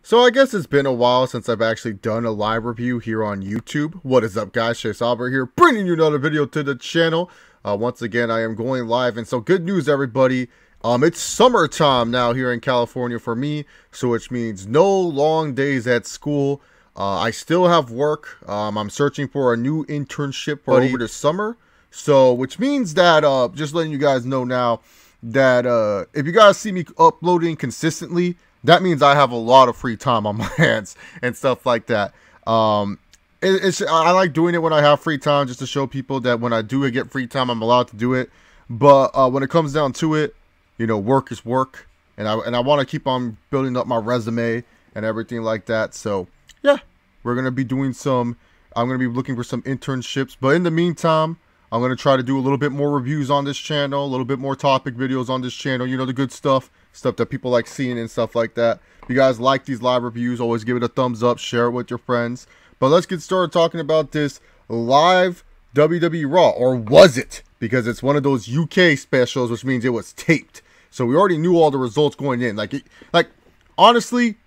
So I guess it's been a while since I've actually done a live review here on YouTube. What is up, guys? Chase Albert here, bringing you another video to the channel. Once again, I am going live, and so good news, everybody. It's summertime now here in California for me, so which means no long days at school. I still have work. I'm searching for a new internship for over the summer. So, which means that, just letting you guys know now, that if you guys see me uploading consistently, that means I have a lot of free time on my hands and stuff like that. I like doing it when I have free time, just to show people that when I do get free time, I'm allowed to do it. But when it comes down to it, you know, work is work, and I want to keep on building up my resume and everything like that. So yeah, we're gonna be doing some. I'm gonna be looking for some internships, but in the meantime, I'm going to try to do a little bit more reviews on this channel, a little bit more topic videos on this channel, you know, the good stuff that people like seeing and stuff like that. If you guys like these live reviews, always give it a thumbs up, share it with your friends. But let's get started talking about this live WWE RAW, or was it? Because it's one of those UK specials, which means it was taped. So we already knew all the results going in. Like honestly,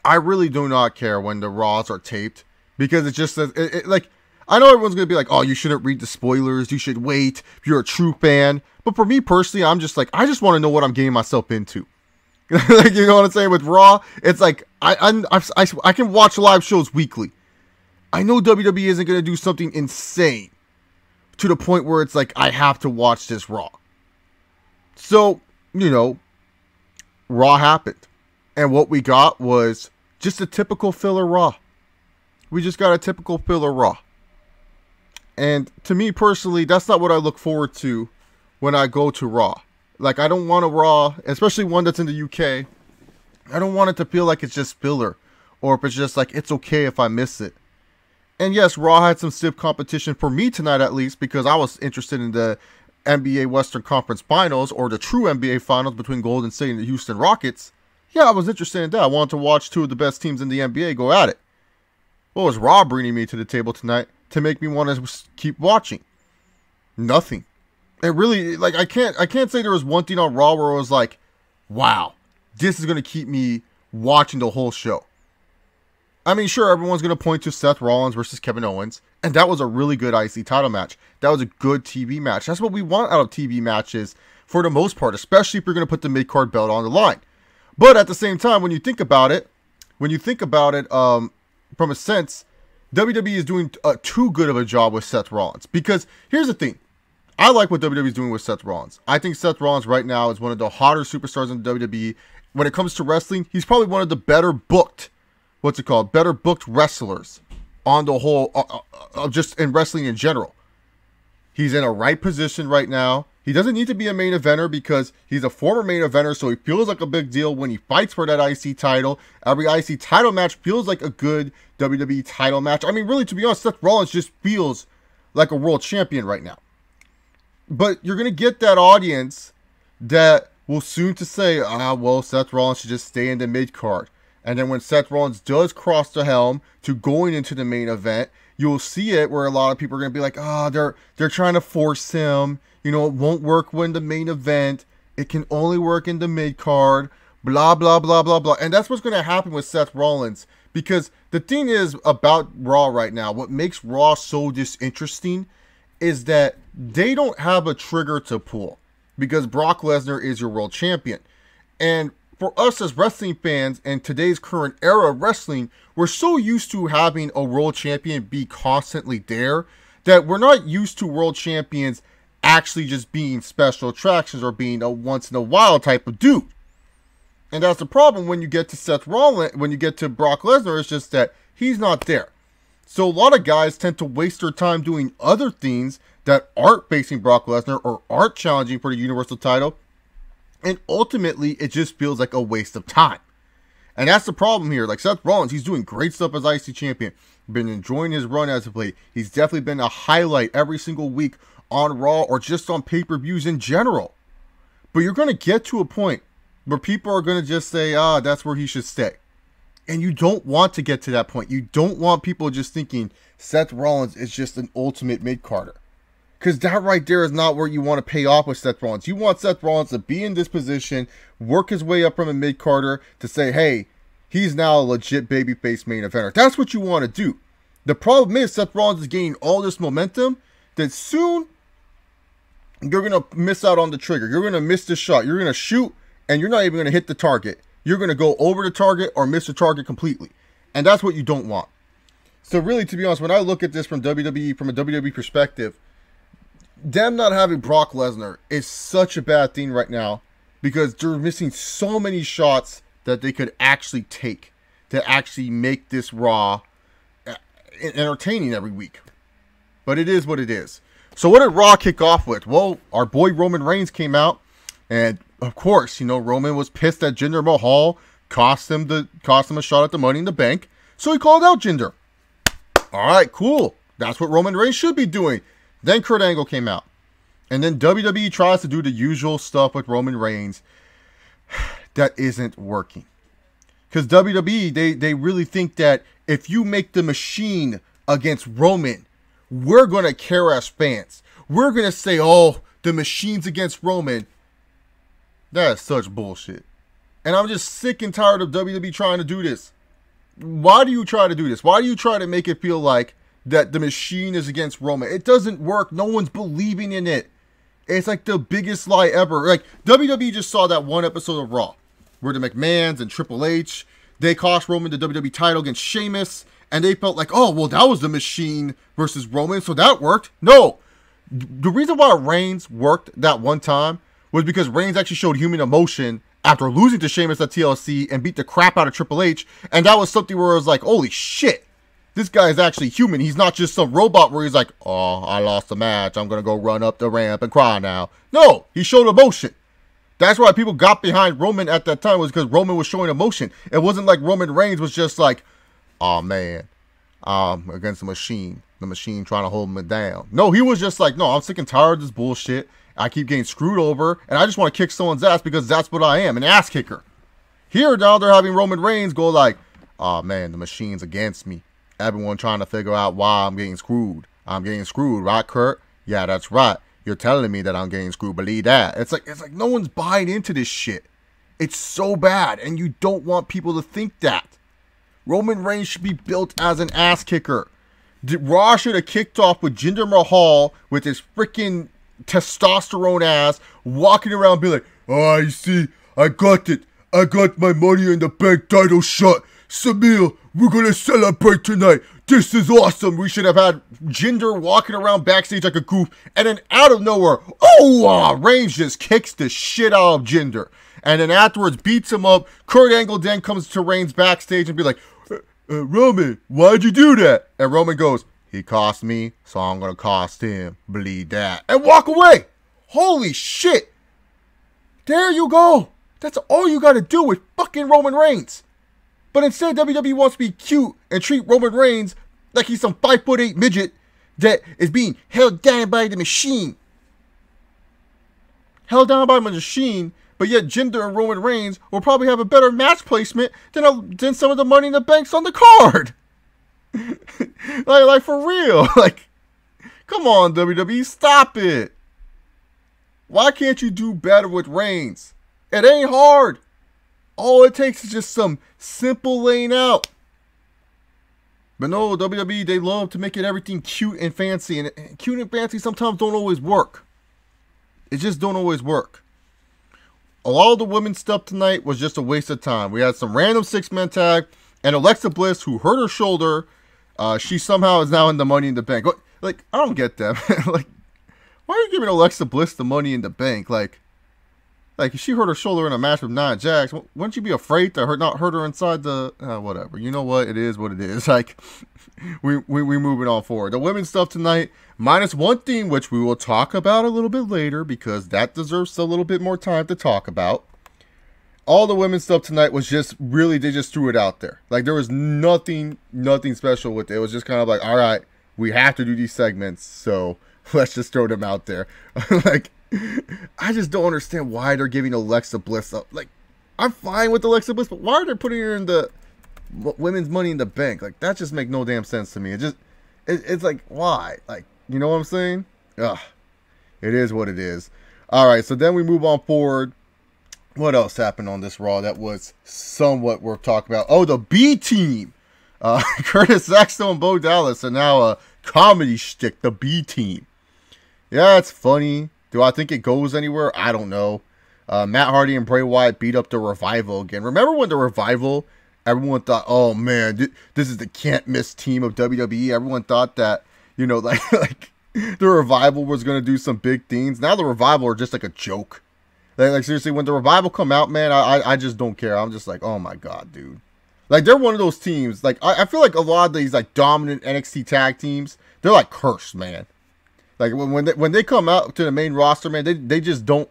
I really do not care when the Raws are taped, because it just says, like, I know everyone's going to be like, oh, you shouldn't read the spoilers. You should wait if you're a true fan. But for me personally, I'm just like, I just want to know what I'm getting myself into. Like, you know what I'm saying? With Raw, it's like, I can watch live shows weekly. I know WWE isn't going to do something insane to the point where it's like, I have to watch this Raw. So, you know, Raw happened. And what we got was just a typical filler Raw. We just got a typical filler Raw. And to me personally, that's not what I look forward to when I go to Raw. Like, I don't want a Raw, especially one that's in the UK. I don't want it to feel like it's just filler, or if it's just like, it's okay if I miss it. And yes, Raw had some stiff competition for me tonight, at least, because I was interested in the NBA Western Conference Finals, or the true NBA Finals between Golden State and the Houston Rockets. Yeah, I was interested in that. I wanted to watch two of the best teams in the NBA go at it. What was Raw bringing me to the table tonight to make me want to keep watching? Nothing. It really, like, I can't say there was one thing on Raw where I was like, wow, this is going to keep me watching the whole show. I mean, sure, everyone's going to point to Seth Rollins versus Kevin Owens, and that was a really good IC title match. That was a good TV match. That's what we want out of TV matches for the most part, especially if you're going to put the mid-card belt on the line. But at the same time, when you think about it, from a sense, WWE is doing too good of a job with Seth Rollins. Because here's the thing. I like what WWE is doing with Seth Rollins. I think Seth Rollins right now is one of the hotter superstars in WWE. When it comes to wrestling, he's probably one of the better booked, better booked wrestlers on the whole, just in wrestling in general. He's in a right position right now. He doesn't need to be a main eventer because he's a former main eventer, so he feels like a big deal when he fights for that IC title. Every IC title match feels like a good WWE title match. I mean, really, to be honest, Seth Rollins just feels like a world champion right now. But you're going to get that audience that will soon to say, well, Seth Rollins should just stay in the mid-card. And then when Seth Rollins does cross the helm to going into the main event, you'll see it where a lot of people are going to be like, they're trying to force him. You know, it won't work when the main event. It can only work in the mid-card. Blah, blah, blah, blah, blah. And that's what's going to happen with Seth Rollins. Because the thing is about Raw right now, what makes Raw so disinteresting is that they don't have a trigger to pull. Because Brock Lesnar is your world champion. And for us as wrestling fans in today's current era of wrestling, we're so used to having a world champion be constantly there that we're not used to world champions actually just being special attractions or being a once in a while type of dude. And that's the problem when you get to Seth Rollins, when you get to Brock Lesnar, it's just that he's not there. So a lot of guys tend to waste their time doing other things that aren't facing Brock Lesnar or aren't challenging for the Universal title. And ultimately, it just feels like a waste of time. And that's the problem here. Like Seth Rollins, he's doing great stuff as IC champion. Been enjoying his run as of late. He's definitely been a highlight every single week on Raw or just on pay-per-views in general. But you're going to get to a point where people are going to just say, that's where he should stay. And you don't want to get to that point. You don't want people just thinking Seth Rollins is just an ultimate mid-carder. Because that right there is not where you want to pay off with Seth Rollins. You want Seth Rollins to be in this position, work his way up from a mid-carder to say, hey, he's now a legit babyface main eventer. That's what you want to do. The problem is Seth Rollins is gaining all this momentum that soon you're going to miss out on the trigger. You're going to miss the shot. You're going to shoot and you're not even going to hit the target. You're going to go over the target or miss the target completely. And that's what you don't want. So really, to be honest, when I look at this from WWE, from a WWE perspective, them not having Brock Lesnar is such a bad thing right now because they're missing so many shots that they could actually take to actually make this Raw entertaining every week. But it is what it is. So what did Raw kick off with? Well, our boy Roman Reigns came out, and of course, you know, Roman was pissed that Jinder Mahal cost him a shot at the Money in the Bank, so he called out Jinder. All right, cool. That's what Roman Reigns should be doing. Then Kurt Angle came out, and then WWE tries to do the usual stuff with Roman Reigns. That isn't working. Because WWE, they really think that if you make the Machine against Roman, we're going to care as fans. We're going to say, oh, the Machine's against Roman. That is such bullshit. And I'm just sick and tired of WWE trying to do this. Why do you try to do this? Why do you try to make it feel like that the Machine is against Roman? It doesn't work. No one's believing in it. It's like the biggest lie ever. Like, WWE just saw that one episode of Raw where the McMahons and Triple H, they cost Roman the WWE title against Sheamus, and they felt like, oh, well, that was the Machine versus Roman, so that worked. No. The reason why Reigns worked that one time was because Reigns actually showed human emotion after losing to Sheamus at TLC and beat the crap out of Triple H, and that was something where it was like, holy shit, this guy is actually human. He's not just some robot where he's like, oh, I lost the match, I'm going to go run up the ramp and cry now. No, he showed emotion. That's why people got behind Roman at that time, was because Roman was showing emotion. It wasn't like Roman Reigns was just like, oh man, against the Machine trying to hold me down. No, he was just like, no, I'm sick and tired of this bullshit. I keep getting screwed over, and I just want to kick someone's ass because that's what I am, an ass kicker. Here now they're having Roman Reigns go like, oh man, the Machine's against me. Everyone trying to figure out why I'm getting screwed. I'm getting screwed, right, Kurt? Yeah, that's right. You're telling me that I'm getting screwed. Believe that. It's like no one's buying into this shit. It's so bad, and you don't want people to think that. Roman Reigns should be built as an ass kicker. Raw should have kicked off with Jinder Mahal with his freaking testosterone ass walking around being like, oh, you see, I got it. I got my Money in the Bank title shot. Samir, we're going to celebrate tonight. This is awesome. We should have had Jinder walking around backstage like a goof. And then out of nowhere, Reigns just kicks the shit out of Jinder. And then afterwards beats him up. Kurt Angle then comes to Reigns backstage and be like, Roman, why'd you do that? And Roman goes, he cost me, so I'm going to cost him. Believe that. And walk away. Holy shit. There you go. That's all you got to do with fucking Roman Reigns. But instead, WWE wants to be cute and treat Roman Reigns like he's some 5'8" midget that is being held down by the Machine. Held down by the Machine, but yet Jinder and Roman Reigns will probably have a better match placement than some of the Money in the Banks on the card. like for real. Like, come on, WWE, stop it. Why can't you do better with Reigns? It ain't hard. All it takes is just some simple laying out. But no, WWE, they love to make it everything cute and fancy. And cute and fancy sometimes don't always work. It just don't always work. A lot of the women's stuff tonight was just a waste of time. We had some random six-man tag. And Alexa Bliss, who hurt her shoulder, she somehow is now in the Money in the Bank. Like, I don't get that. Like, why are you giving Alexa Bliss the Money in the Bank? Like, if she hurt her shoulder in a match with Nia Jax, wouldn't you be afraid to not hurt her inside the... whatever. You know what? It is what it is. Like, we moving on forward. The women's stuff tonight, minus one thing, which we will talk about a little bit later, because that deserves a little bit more time to talk about. All the women's stuff tonight was just really, they just threw it out there. Like, there was nothing special with it. It was just kind of like, all right, we have to do these segments, so let's just throw them out there. Like, I just don't understand why they're giving Alexa Bliss up. Like, I'm fine with Alexa Bliss, but why are they putting her in the women's Money in the Bank? Like, that just makes no damn sense to me. It's like, why? Like, you know what I'm saying? Ugh. It is what it is. All right, so then we move on forward What else happened on this Raw that was somewhat worth talking about? Oh, the B Team. Curtis Axel and Bo Dallas are now a comedy shtick, the B Team. Yeah, it's funny. Do I think it goes anywhere? I don't know. Matt Hardy and Bray Wyatt beat up the Revival again. Remember when the Revival, everyone thought, oh man, this is the can't miss team of WWE. Everyone thought that, you know, like the Revival was going to do some big things. Now the Revival are just like a joke. Like seriously, when the Revival come out, man, I just don't care. I'm just like, oh my God, dude. Like, they're one of those teams. Like, I feel like a lot of these, like, dominant NXT tag teams, they're, like, cursed, man. Like, when they come out to the main roster, man, they just don't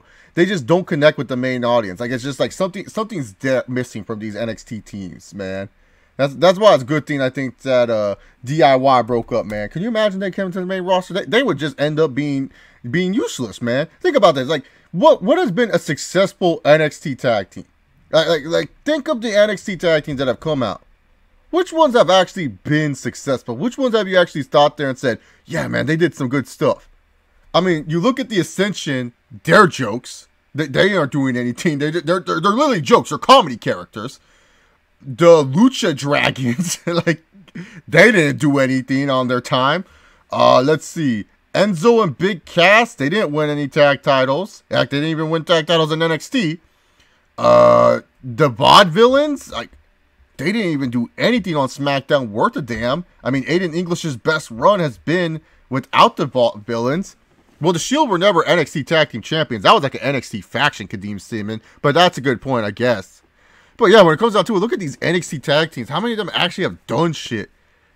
connect with the main audience. Like, it's just, like, something's missing from these NXT teams, man. That's why it's a good thing, I think, that DIY broke up, man. Can you imagine they came to the main roster? They would just end up being useless, man. Think about this. Like, what has been a successful NXT tag team? Like, think of the NXT tag teams that have come out. Which ones have actually been successful? Which ones have you actually thought there and said, yeah, man, they did some good stuff? I mean, you look at the Ascension, they're jokes. They aren't doing anything. They're literally jokes. They're comedy characters. The Lucha Dragons, like, they didn't do anything on their time. Let's see. Enzo and Big Cass, they didn't win any tag titles. Heck, they didn't even win tag titles in NXT. The Vaudevillains, like, they didn't even do anything on SmackDown worth a damn. I mean, Aiden English's best run has been without the Vaudevillains. Well, the Shield were never NXT Tag Team Champions. That was like an NXT faction, Kadeem Seaman. But that's a good point, I guess. But yeah, when it comes down to it, look at these NXT tag teams. How many of them actually have done shit?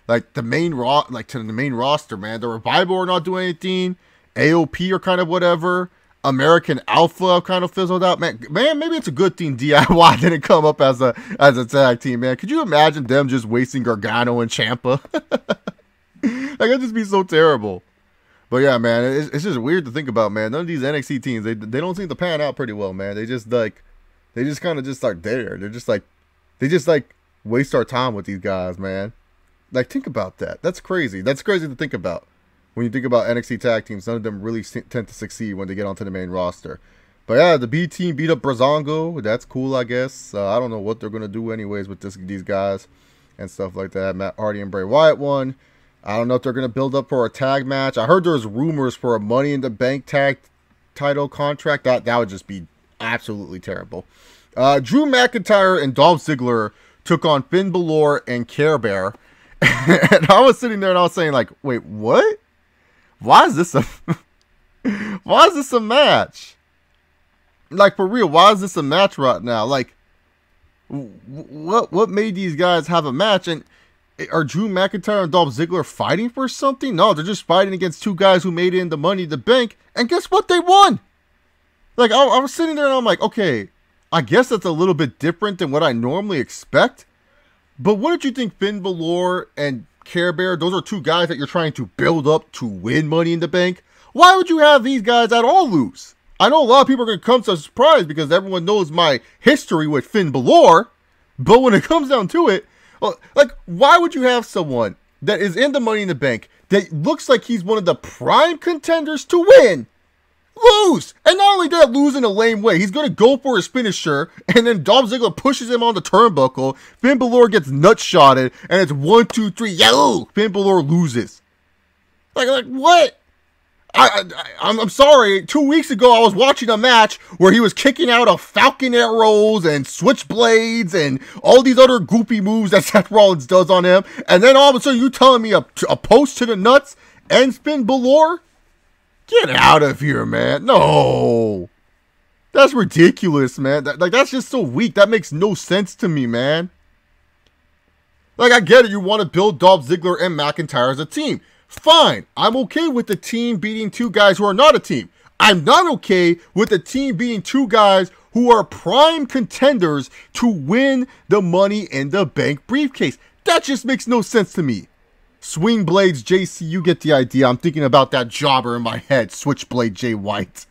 Like to the main roster, man. The Revival are not doing anything. AOP are kind of whatever. American Alpha kind of fizzled out. Man, maybe it's a good thing DIY didn't come up as a tag team, man. Could you imagine them just wasting Gargano and Ciampa? Like, that'd just be so terrible. But yeah, man, it's just weird to think about, man. None of these NXT teams, they don't seem to pan out pretty well, man. They just kind of just are there. They just waste our time with these guys, man. Like, think about that. That's crazy. That's crazy to think about. When you think about NXT tag teams, none of them really tend to succeed when they get onto the main roster. But yeah, the B team beat up Brazongo. That's cool, I guess. I don't know what they're going to do anyways with these guys and stuff like that. Matt Hardy and Bray Wyatt won. I don't know if they're going to build up for a tag match. I heard there's rumors for a Money in the Bank tag title contract. That would just be absolutely terrible. Drew McIntyre and Dolph Ziggler took on Finn Balor and Care Bear. And I was sitting there and I was saying, like, wait, what? Why is this a match? Like, for real, why is this a match right now? Like, what made these guys have a match? And are Drew McIntyre and Dolph Ziggler fighting for something? No, they're just fighting against two guys who made it in the Money in the Bank. And guess what? They won. Like, I was sitting there and I'm like, okay, I guess that's a little bit different than what I normally expect. But what did you think Finn Balor and Care Bear, those are two guys that you're trying to build up to win Money in the Bank? Why would you have these guys at all lose? I know a lot of people are going to come to a surprise because everyone knows my history with Finn Balor. But when it comes down to it, well, like, why would you have someone that is in the Money in the Bank that looks like he's one of the prime contenders to win, lose? And not only that, lose in a lame way. He's going to go for his finisher, and then Dolph Ziggler pushes him on the turnbuckle. Finn Balor gets nut-shotted, and it's 1, 2, 3, yo! Finn Balor loses. Like what? I'm sorry. 2 weeks ago, I was watching a match where he was kicking out of Falcon Arrows and Switchblades and all these other goofy moves that Seth Rollins does on him. And then all of a sudden, you telling me a post to the nuts ends Finn Balor? Get out of here, man. No. That's ridiculous, man. That's just so weak. That makes no sense to me, man. Like, I get it. You want to build Dolph Ziggler and McIntyre as a team. Fine. I'm okay with the team beating two guys who are not a team. I'm not okay with the team beating two guys who are prime contenders to win the Money in the Bank briefcase. That just makes no sense to me. Swing Blades JC, you get the idea. I'm thinking about that jobber in my head, Switchblade Jay White.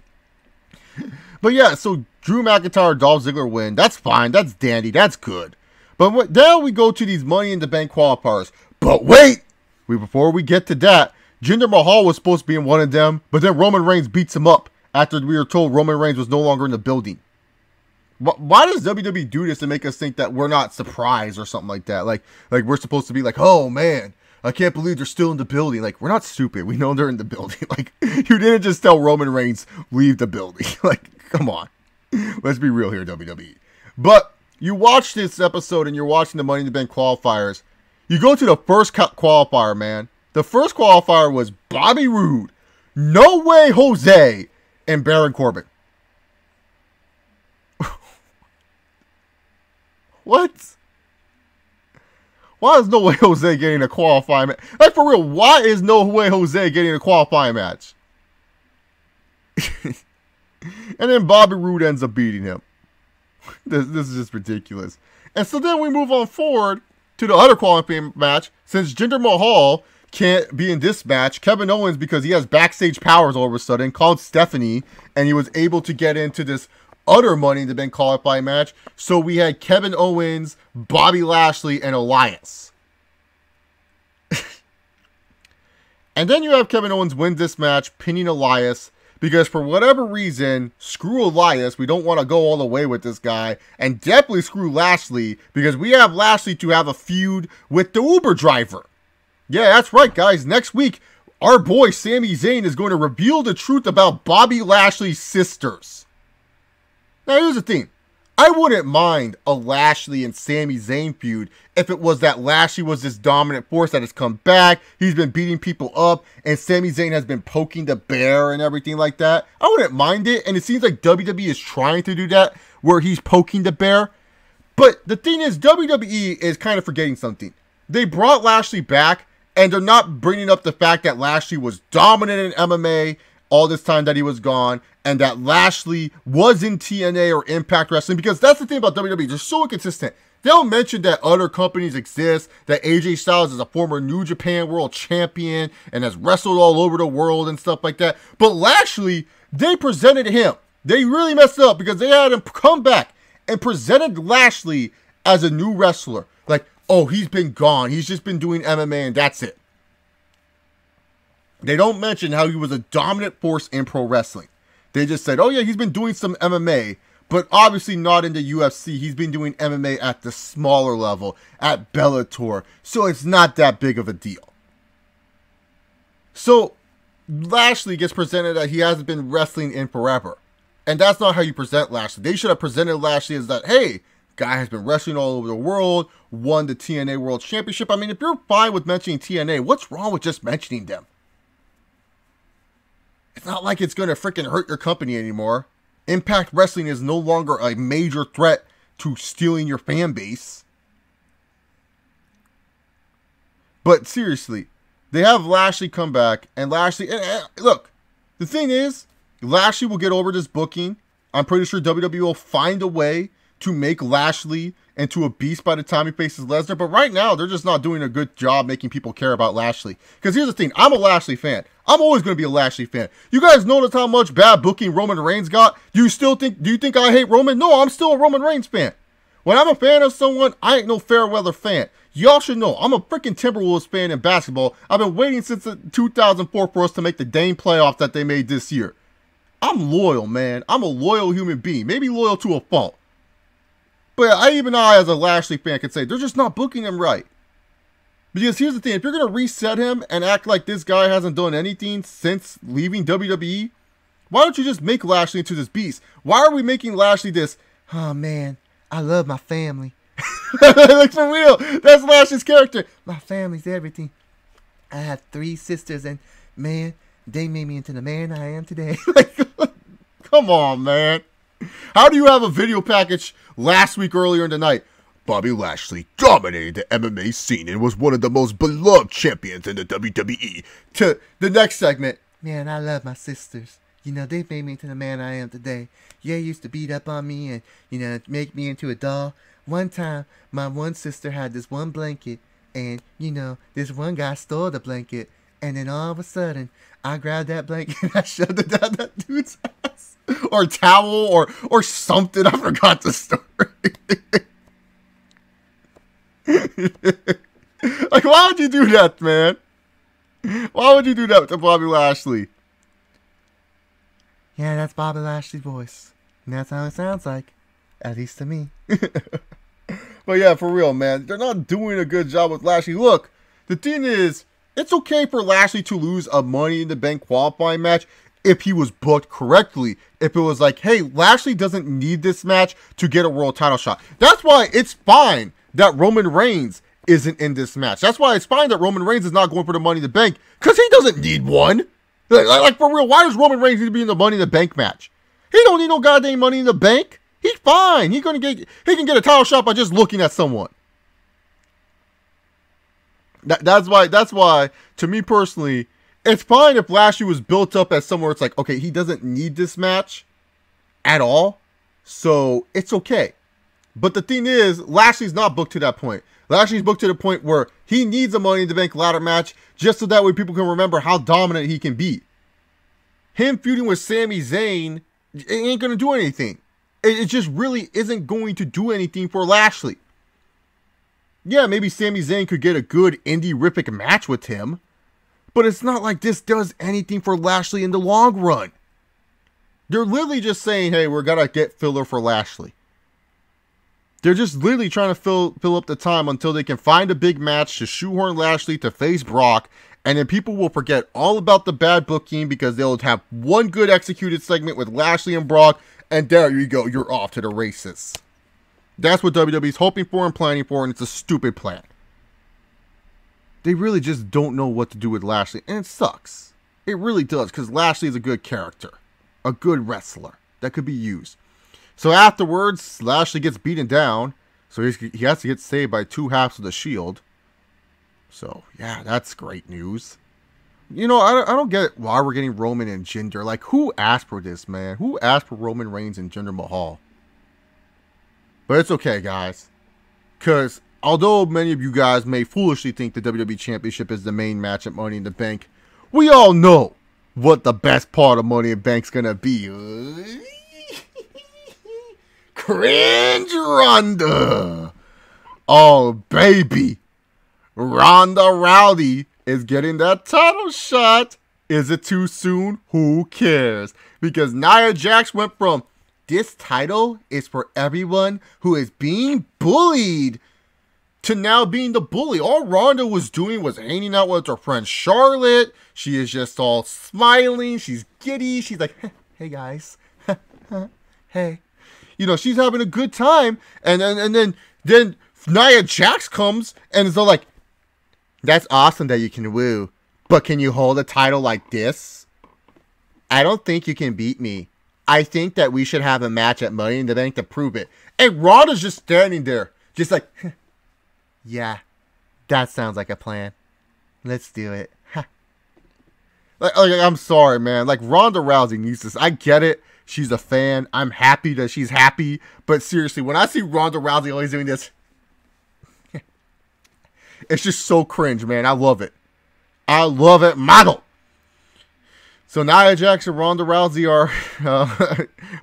But yeah, so Drew McIntyre, Dolph Ziggler win. That's fine. That's dandy. That's good. But now we go to these Money in the Bank qualifiers. But wait! Before we get to that, Jinder Mahal was supposed to be in one of them, but then Roman Reigns beats him up after we were told Roman Reigns was no longer in the building. Why does WWE do this to make us think that we're not surprised or something like that? Like we're supposed to be like, oh man, I can't believe they're still in the building. Like, we're not stupid. We know they're in the building. Like, you didn't just tell Roman Reigns, leave the building. Like, come on. Let's be real here, WWE. But you watch this episode and you're watching the Money in the Bank qualifiers. You go to the first qualifier, man. The first qualifier was Bobby Roode, No Way Jose, and Baron Corbin. What? Why is No Way Jose getting a qualifying match? Like, for real, why is No Way Jose getting a qualifying match? And then Bobby Roode ends up beating him. This is just ridiculous. And so then we move on forward to the other qualifying match. Since Jinder Mahal can't be in this match, Kevin Owens, because he has backstage powers all of a sudden, called Stephanie, and he was able to get into this other Money in the Bank qualifying match. So we had Kevin Owens, Bobby Lashley, and Elias. And then you have Kevin Owens win this match, pinning Elias, because for whatever reason, screw Elias. We don't want to go all the way with this guy. And definitely screw Lashley, because we have Lashley to have a feud with the Uber driver. Yeah, that's right, guys. Next week, our boy Sami Zayn is going to reveal the truth about Bobby Lashley's sisters. Now, here's the thing. I wouldn't mind a Lashley and Sami Zayn feud if it was that Lashley was this dominant force that has come back. He's been beating people up, and Sami Zayn has been poking the bear and everything like that. I wouldn't mind it, and it seems like WWE is trying to do that, where he's poking the bear. But the thing is, WWE is kind of forgetting something. They brought Lashley back, and they're not bringing up the fact that Lashley was dominant in MMA all this time that he was gone, and that Lashley was in TNA or Impact Wrestling, because that's the thing about WWE. They're so inconsistent. They'll mention that other companies exist, that AJ Styles is a former New Japan World Champion and has wrestled all over the world and stuff like that. But Lashley, they presented him. They really messed up because they had him come back and presented Lashley as a new wrestler. Like, oh, he's been gone. He's just been doing MMA and that's it. They don't mention how he was a dominant force in pro wrestling. They just said, oh yeah, he's been doing some MMA, but obviously not in the UFC. He's been doing MMA at the smaller level, at Bellator, so it's not that big of a deal. So Lashley gets presented that he hasn't been wrestling in forever. And that's not how you present Lashley. They should have presented Lashley as that, hey, guy has been wrestling all over the world, won the TNA World Championship. I mean, if you're fine with mentioning TNA, what's wrong with just mentioning them? It's not like it's going to freaking hurt your company anymore. Impact Wrestling is no longer a major threat to stealing your fan base. But seriously, they have Lashley come back, and Lashley, look, the thing is, Lashley will get over this booking. I'm pretty sure WWE will find a way to make Lashley into a beast by the time he faces Lesnar. But right now, they're just not doing a good job making people care about Lashley. Because here's the thing, I'm a Lashley fan. I'm always going to be a Lashley fan. You guys notice how much bad booking Roman Reigns got? Do you think I hate Roman? No, I'm still a Roman Reigns fan. When I'm a fan of someone, I ain't no fair weather fan. Y'all should know, I'm a freaking Timberwolves fan in basketball. I've been waiting since 2004 for us to make the dang playoffs that they made this year. I'm loyal, man. I'm a loyal human being. Maybe loyal to a fault. But even I, as a Lashley fan, can say they're just not booking him right. Because here's the thing, if you're going to reset him and act like this guy hasn't done anything since leaving WWE, why don't you just make Lashley into this beast? Why are we making Lashley this, oh man, I love my family. Like, for real, that's Lashley's character. My family's everything. I have 3 sisters and man, they made me into the man I am today. Like, come on, man. How do you have a video package last week earlier in the night? Bobby Lashley dominated the MMA scene and was one of the most beloved champions in the WWE. To the next segment. Man, I love my sisters. You know, they made me into the man I am today. Yeah, used to beat up on me and, you know, make me into a doll. One time, my one sister had this one blanket and, you know, this one guy stole the blanket. And then all of a sudden, I grabbed that blanket and I shoved it down that dude's ass. Or towel or something. I forgot the story. Like, why would you do that, man? Why would you do that to Bobby Lashley? Yeah, that's Bobby Lashley's voice. And that's how it sounds like. At least to me. But yeah, for real, man. They're not doing a good job with Lashley. Look, the thing is, it's okay for Lashley to lose a Money in the Bank qualifying match if he was booked correctly. If it was like, hey, Lashley doesn't need this match to get a world title shot. That's why it's fine that Roman Reigns isn't in this match. That's why it's fine that Roman Reigns is not going for the Money in the Bank, because he doesn't need one. Like, for real, why does Roman Reigns need to be in the Money in the Bank match? He don't need no goddamn Money in the Bank. He's fine. He can get a title shot by just looking at someone. That's why, to me personally, it's fine if Lashley was built up as somewhere it's like, okay, he doesn't need this match at all, so it's okay. But the thing is, Lashley's not booked to that point. Lashley's booked to the point where he needs a Money in the Bank ladder match just so that way people can remember how dominant he can be. Him feuding with Sami Zayn, it ain't going to do anything. It just really isn't going to do anything for Lashley. Yeah, maybe Sami Zayn could get a good indie-rific match with him, but it's not like this does anything for Lashley in the long run. They're literally just saying, hey, we're going to get filler for Lashley. They're just literally trying to fill up the time until they can find a big match to shoehorn Lashley to face Brock, and then people will forget all about the bad booking because they'll have one good executed segment with Lashley and Brock, and there you go, you're off to the races. That's what WWE's hoping for and planning for, and it's a stupid plan. They really just don't know what to do with Lashley, and it sucks. It really does, because Lashley is a good character, a good wrestler that could be used. So afterwards, Lashley gets beaten down, so he has to get saved by 2 halves of the Shield. So, yeah, that's great news. You know, I don't get why we're getting Roman and Jinder. Like, who asked for this, man? Who asked for Roman Reigns and Jinder Mahal? But it's okay, guys. Because although many of you guys may foolishly think the WWE Championship is the main match at Money in the Bank, we all know what the best part of Money in the Bank's going to be. Cringe Ronda. Oh, baby. Ronda Rousey is getting that title shot. Is it too soon? Who cares? Because Nia Jax went from, this title is for everyone who is being bullied, to now being the bully. All Ronda was doing was hanging out with her friend Charlotte. She is just all smiling. She's giddy. She's like, hey guys. Hey. You know, she's having a good time. And then Nia Jax comes and is all like, that's awesome that you can woo, but can you hold a title like this? I don't think you can beat me. I think that we should have a match at Money in the Bank to prove it. And Ronda's just standing there, just like, yeah, that sounds like a plan. Let's do it. like, I'm sorry, man. Like, Ronda Rousey needs this. I get it. She's a fan. I'm happy that she's happy. But seriously, when I see Ronda Rousey always doing this, it's just so cringe, man. I love it. I love it, model. So Nia Jax and Ronda Rousey are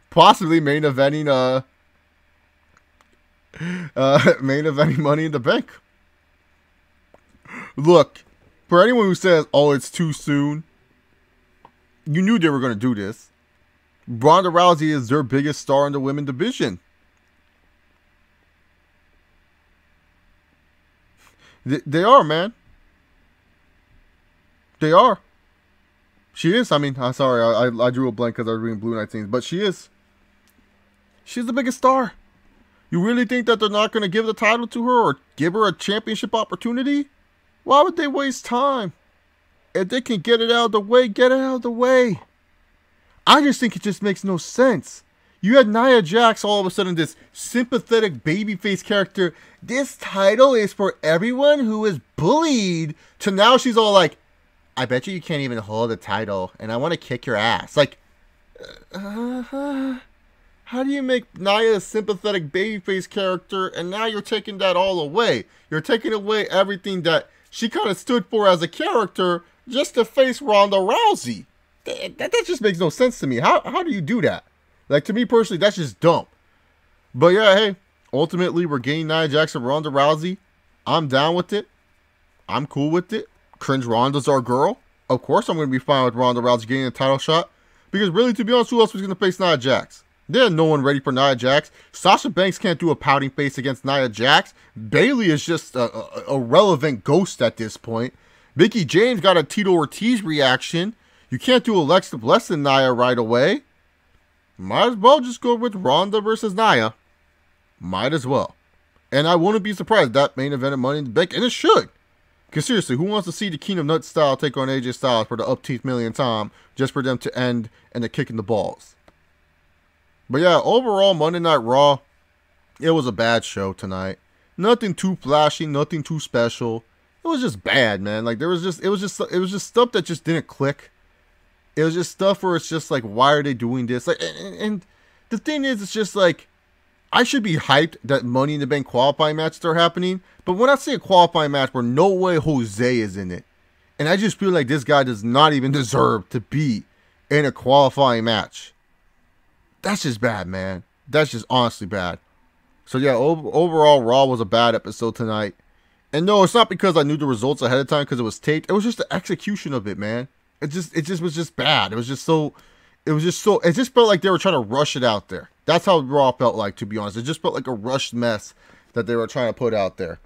possibly main eventing Money in the Bank. Look, for anyone who says, oh, it's too soon, you knew they were going to do this. Ronda Rousey is their biggest star in the women's division. They are, man. They are. She is. I mean, I'm sorry. I drew a blank because I was reading Blue Knight things. But she is. She's the biggest star. You really think that they're not going to give the title to her or give her a championship opportunity? Why would they waste time? If they can get it out of the way, get it out of the way. I just think it just makes no sense. You had Nia Jax, all of a sudden, this sympathetic babyface character. This title is for everyone who is bullied. To now she's all like, I bet you can't even hold a title, and I want to kick your ass. Like, how do you make Nia a sympathetic babyface character, and now you're taking that all away? You're taking away everything that she kind of stood for as a character just to face Ronda Rousey. That just makes no sense to me. How do you do that? Like, to me personally, that's just dumb. But yeah, hey, ultimately, we're getting Nia Jax and Ronda Rousey. I'm down with it. I'm cool with it. Cringe Ronda's our girl. Of course I'm going to be fine with Ronda Rousey getting a title shot. Because really, to be honest, who else was going to face Nia Jax? There's no one ready for Nia Jax. Sasha Banks can't do a pouting face against Nia Jax. Bayley is just a relevant ghost at this point. Mickie James got a Tito Ortiz reaction. You can't do Alexa Bliss and Nia right away. Might as well just go with Ronda versus Nia. Might as well. And I wouldn't be surprised that main event of Money in the Bank, and it should. Because seriously, who wants to see the Kingdom Nuts style take on AJ Styles for the upteenth millionth time just for them to end and the kick in the balls? But yeah, overall, Monday Night Raw, it was a bad show tonight. Nothing too flashy, nothing too special. It was just bad, man. Like it was just stuff that just didn't click. It was just stuff where it's just like, why are they doing this? Like, and the thing is, it's just like, I should be hyped that Money in the Bank qualifying matches are happening. But when I say a qualifying match where no way Jose is in it, and I just feel like this guy does not even deserve to be in a qualifying match. That's just bad, man. That's just honestly bad. So yeah, overall, Raw was a bad episode tonight. And no, it's not because I knew the results ahead of time because it was taped. It was just the execution of it, man. It just was just bad. It just felt like they were trying to rush it out there. That's how Raw felt like, to be honest. It just felt like a rushed mess that they were trying to put out there.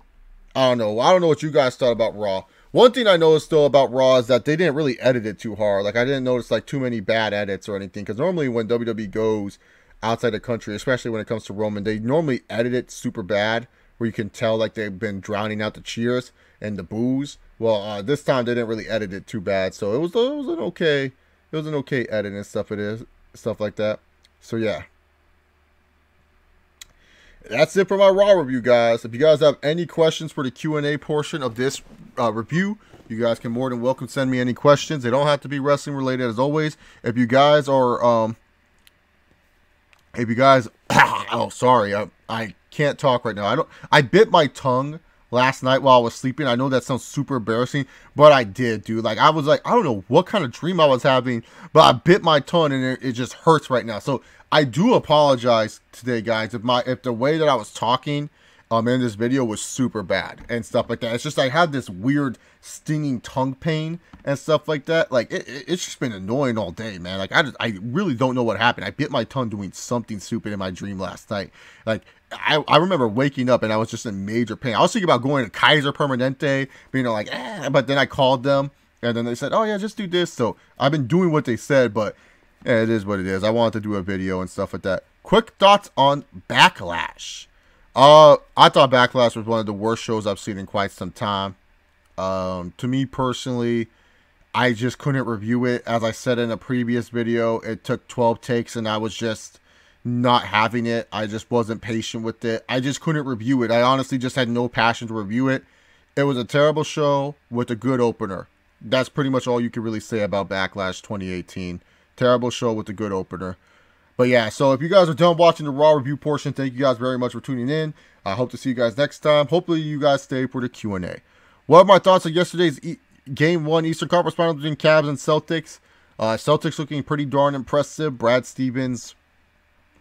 I don't know what you guys thought about Raw. One thing I noticed though about Raw is that they didn't really edit it too hard. Like I didn't notice like too many bad edits or anything. Because normally when WWE goes outside the country, especially when it comes to Roman, they normally edit it super bad, where you can tell like they've been drowning out the cheers and the boos. Well, this time they didn't really edit it too bad, so it was an okay edit and stuff like that. So yeah. That's it for my Raw review, guys. If you guys have any questions for the Q&A portion of this review, you guys can more than welcome send me any questions. They don't have to be wrestling related, as always. If you guys are, oh, sorry, I can't talk right now. I bit my tongue last night while I was sleeping. I know that sounds super embarrassing, but I did, dude. Like, I was like, I don't know what kind of dream I was having, but I bit my tongue and it just hurts right now. So I do apologize today, guys, if the way that I was talking in this video was super bad and stuff like that. It's just I had this weird stinging tongue pain and stuff like that. Like it's just been annoying all day, man. Like I really don't know what happened. I bit my tongue doing something stupid in my dream last night. Like I remember waking up and I was just in major pain. I was thinking about going to Kaiser Permanente, being like, but then I called them and then they said, oh yeah, just do this. So I've been doing what they said, but yeah, it is what it is. I wanted to do a video and stuff like that. Quick thoughts on Backlash. I thought Backlash was one of the worst shows I've seen in quite some time. To me personally, I just couldn't review it. As I said in a previous video, it took 12 takes and I was just not having it. I just wasn't patient with it. I just couldn't review it. I honestly just had no passion to review it. It was a terrible show with a good opener. That's pretty much all you can really say about Backlash 2018. Terrible show with a good opener. But yeah, so if you guys are done watching the Raw review portion, thank you guys very much for tuning in. I hope to see you guys next time. Hopefully you guys stay for the Q&A. What are my thoughts on yesterday's Game 1 Eastern Conference Final between Cavs and Celtics? Celtics looking pretty darn impressive. Brad Stevens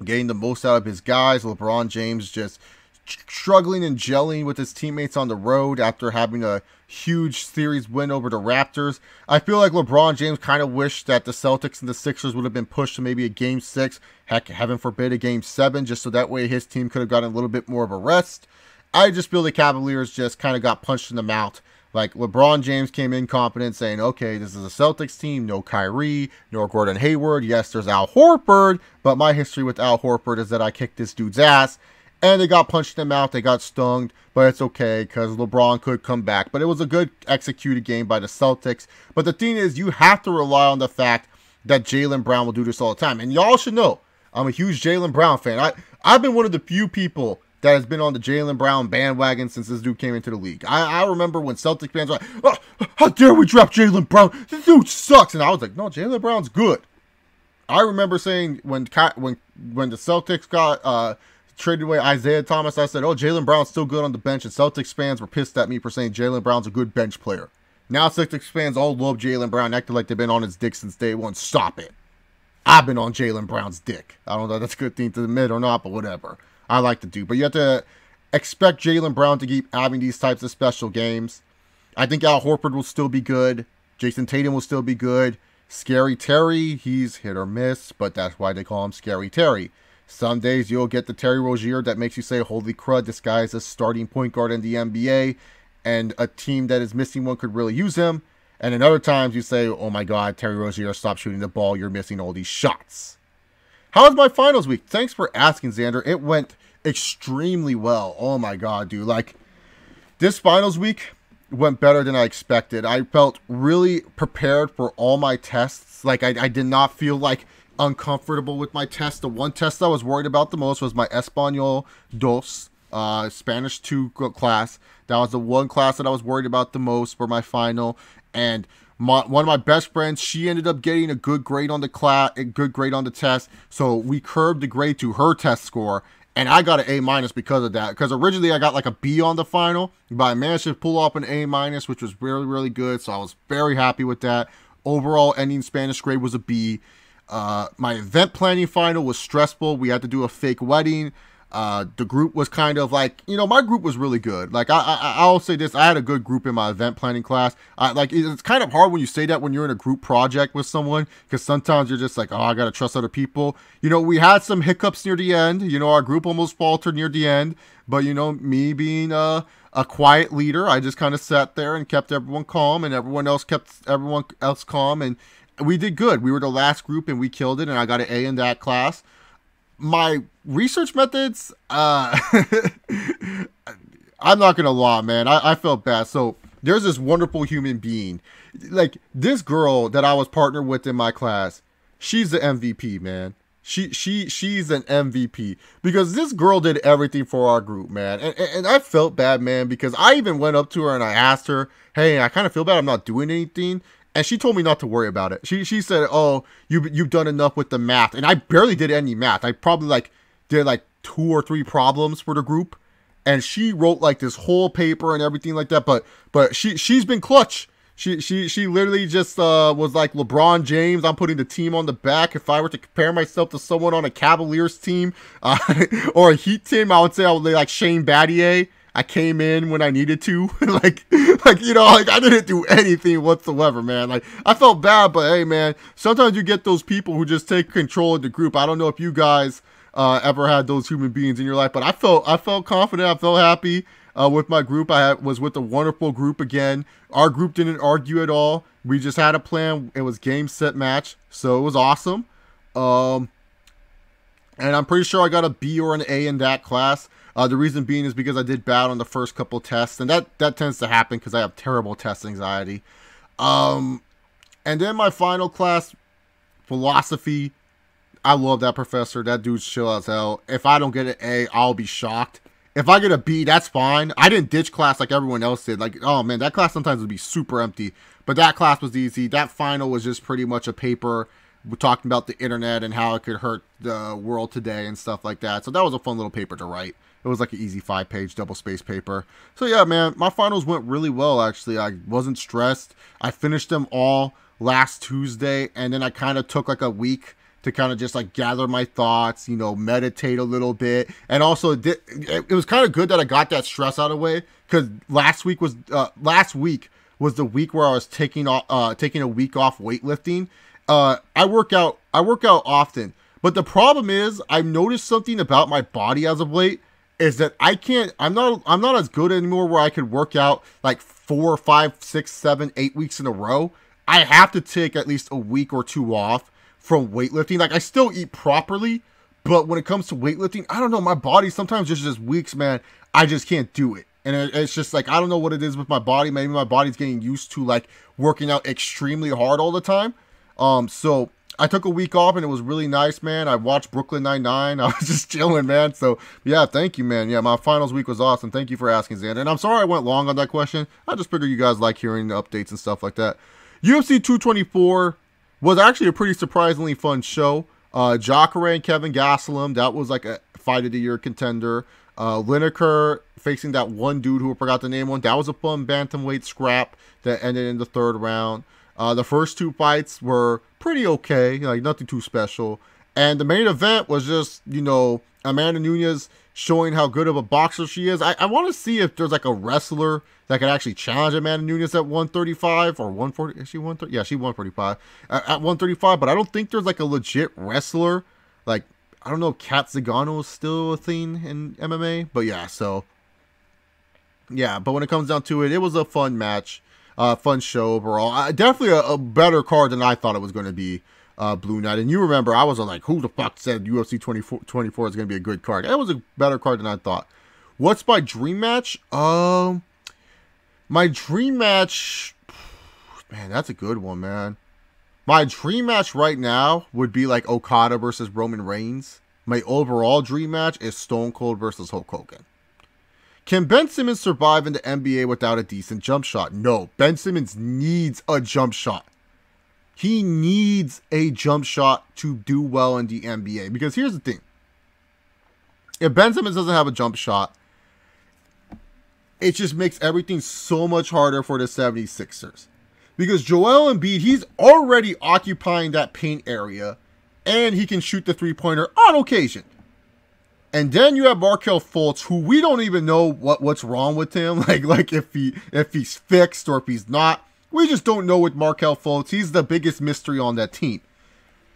getting the most out of his guys. LeBron James just struggling and gelling with his teammates on the road after having a huge series win over the Raptors. I feel like LeBron James kind of wished that the Celtics and the Sixers would have been pushed to maybe a Game 6. Heck, heaven forbid a Game 7, just so that way his team could have gotten a little bit more of a rest. I just feel the Cavaliers just kind of got punched in the mouth. Like, LeBron James came in confident saying, okay, this is a Celtics team, no Kyrie, no Gordon Hayward. Yes, there's Al Horford, but my history with Al Horford is that I kicked this dude's ass. And they got punched in the mouth, they got stung, but it's okay because LeBron could come back. But it was a good executed game by the Celtics. But the thing is, you have to rely on the fact that Jaylen Brown will do this all the time. And y'all should know, I'm a huge Jaylen Brown fan. I've been one of the few people that has been on the Jaylen Brown bandwagon since this dude came into the league. I remember when Celtics fans were like, oh, how dare we drop Jaylen Brown? This dude sucks. And I was like, no, Jaylen Brown's good. I remember saying when the Celtics got traded away Isaiah Thomas, I said, oh, Jaylen Brown's still good on the bench. And Celtics fans were pissed at me for saying Jaylen Brown's a good bench player. Now Celtics fans all love Jaylen Brown, acting like they've been on his dick since day one. Stop it. I've been on Jaylen Brown's dick. I don't know if that's a good thing to admit or not, but whatever. I like to do. But you have to expect Jaylen Brown to keep having these types of special games. I think Al Horford will still be good. Jason Tatum will still be good. Scary Terry, he's hit or miss, but that's why they call him Scary Terry. Some days you'll get the Terry Rozier that makes you say, holy crud, this guy is a starting point guard in the NBA, and a team that is missing one could really use him. And in other times you say, oh my god, Terry Rozier, stop shooting the ball, you're missing all these shots. How was my finals week? Thanks for asking, Xander. It went extremely well. Oh my god, dude. Like, this finals week went better than I expected. I felt really prepared for all my tests. Like, I did not feel like uncomfortable with my test. The one test I was worried about the most was my Español dos, Spanish 2 class. That was the one class that I was worried about the most for my final. And one of my best friends, she ended up getting a good grade on the test. So we curbed the grade to her test score. And I got an A- because of that. Because originally I got like a B on the final, but I managed to pull off an A-, which was really, really good. So I was very happy with that. Overall ending Spanish grade was a B. My event planning final was stressful. We had to do a fake wedding. The group was kind of like, you know, my group was really good. Like, I'll say this, I had a good group in my event planning class. Like, it's kind of hard when you say that when you're in a group project with someone, because sometimes you're just like, oh, I got to trust other people. You know, we had some hiccups near the end. You know, our group almost faltered near the end. But, you know, me being a quiet leader, I just kind of sat there and kept everyone calm, and everyone else kept everyone else calm. And we did good. We were the last group, and we killed it, and I got an A in that class. My research methods, I'm not gonna lie, man. I felt bad. So there's this wonderful human being, like this girl that I was partnered with in my class. She's the MVP, man. She's an MVP because this girl did everything for our group, man. And I felt bad, man, because I even went up to her and I asked her, hey, I kind of feel bad I'm not doing anything. And she told me not to worry about it. She said, oh, you've done enough with the math. And I barely did any math. I probably did 2 or 3 problems for the group. And she wrote like this whole paper and everything like that. But she's been clutch. She literally just was like LeBron James. I'm putting the team on the back. If I were to compare myself to someone on a Cavaliers team or a Heat team, I would say I would be like Shane Battier. I came in when I needed to, you know, like I didn't do anything whatsoever, man. Like I felt bad, but hey, man, sometimes you get those people who just take control of the group. I don't know if you guys ever had those human beings in your life, but I felt confident. I felt happy with my group. Was with a wonderful group again. Our group didn't argue at all. We just had a plan. It was game, set, match. So it was awesome. And I'm pretty sure I got a B or an A in that class. The reason being is because I did bad on the first couple tests, and that tends to happen because I have terrible test anxiety. And then my final class, philosophy. I love that professor. That dude's chill as hell. If I don't get an A, I'll be shocked. If I get a B, that's fine. I didn't ditch class like everyone else did. Like, oh man, that class sometimes would be super empty. But that class was easy. That final was just pretty much a paper. We're talking about the internet and how it could hurt the world today and stuff like that. So that was a fun little paper to write. It was like an easy 5-page double-space paper. So yeah, man, my finals went really well, actually. I wasn't stressed. I finished them all last Tuesday, and then I kind of took like a week to kind of just like gather my thoughts, you know, meditate a little bit. And also, it was kind of good that I got that stress out of the way, because last week was the week where I was taking a week off weightlifting. I work out often, but the problem is I've noticed something about my body as of late is that I'm not as good anymore where I could work out like 4, 5, 6, 7, 8 weeks in a row. I have to take at least a week or 2 off from weightlifting. Like I still eat properly, but when it comes to weightlifting, I don't know, my body sometimes just weeks, man. I just can't do it. And it's just like, I don't know what it is with my body. Maybe my body's getting used to like working out extremely hard all the time. So I took a week off and it was really nice, man. I watched Brooklyn Nine-Nine. I was just chilling, man. So yeah, thank you, man. Yeah, my finals week was awesome. Thank you for asking, Xander. And I'm sorry I went long on that question. I just figured you guys like hearing the updates and stuff like that. UFC 224 was actually a pretty surprisingly fun show. Jacare and Kevin Gastelum, that was like a fight of the year contender. Lineker facing that one dude who I forgot the name on. That was a fun bantamweight scrap that ended in the 3rd round. The first 2 fights were pretty okay, like nothing too special. And the main event was just, you know, Amanda Nunes showing how good of a boxer she is. I want to see if there's like a wrestler that could actually challenge Amanda Nunes at 135 or 140. Is she 130? Yeah, she 145 at 135. But I don't think there's like a legit wrestler like I don't know if Kat Zingano is still a thing in MMA, but yeah, so yeah, but when it comes down to it, it was a fun match, fun show overall. Definitely a better card than I thought it was going to be, Blue Knight. And you remember, I was like, who the fuck said UFC 24 is going to be a good card? It was a better card than I thought. What's my dream match? My dream match, man, that's a good one, man. My dream match right now would be like Okada versus Roman Reigns. My overall dream match is Stone Cold versus Hulk Hogan. Can Ben Simmons survive in the NBA without a decent jump shot? No. Ben Simmons needs a jump shot. He needs a jump shot to do well in the NBA. Because here's the thing. If Ben Simmons doesn't have a jump shot, it just makes everything so much harder for the 76ers. Because Joel Embiid, he's already occupying that paint area, and he can shoot the three-pointer on occasion. And then you have Markelle Fultz, who we don't even know what's wrong with him, like if he's fixed or if he's not. We just don't know with Markelle Fultz. He's the biggest mystery on that team.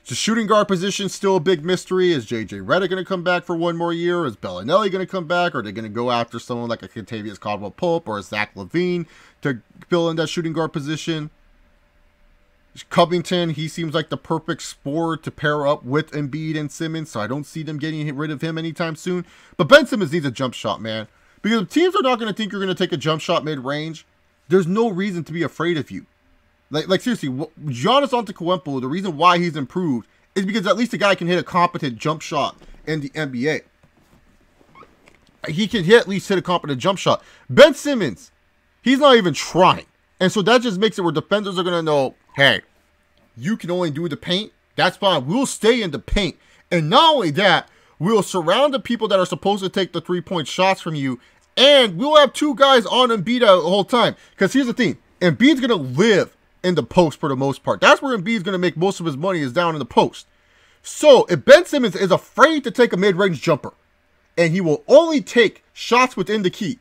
The shooting guard position still a big mystery. Is JJ Redick going to come back for one more year? Is Bellinelli going to come back? Or are they going to go after someone like a Kentavious Caldwell-Pope or a Zach LaVine to fill in that shooting guard position? Covington, he seems like the perfect sport to pair up with Embiid and Simmons, so I don't see them getting rid of him anytime soon. But Ben Simmons needs a jump shot, man. Because if teams are not going to think you're going to take a jump shot mid-range, there's no reason to be afraid of you. Like seriously, Giannis Antetokounmpo, the reason why he's improved is because at least the guy can hit a competent jump shot in the NBA. He can at least hit a competent jump shot. Ben Simmons, he's not even trying. And so that just makes it where defenders are going to know, hey, you can only do the paint. That's fine. We'll stay in the paint. And not only that, we'll surround the people that are supposed to take the three-point shots from you. And we'll have two guys on Embiid the whole time. Because here's the thing. Embiid's going to live in the post for the most part. That's where Embiid's going to make most of his money, is down in the post. So if Ben Simmons is afraid to take a mid-range jumper, and he will only take shots within the key,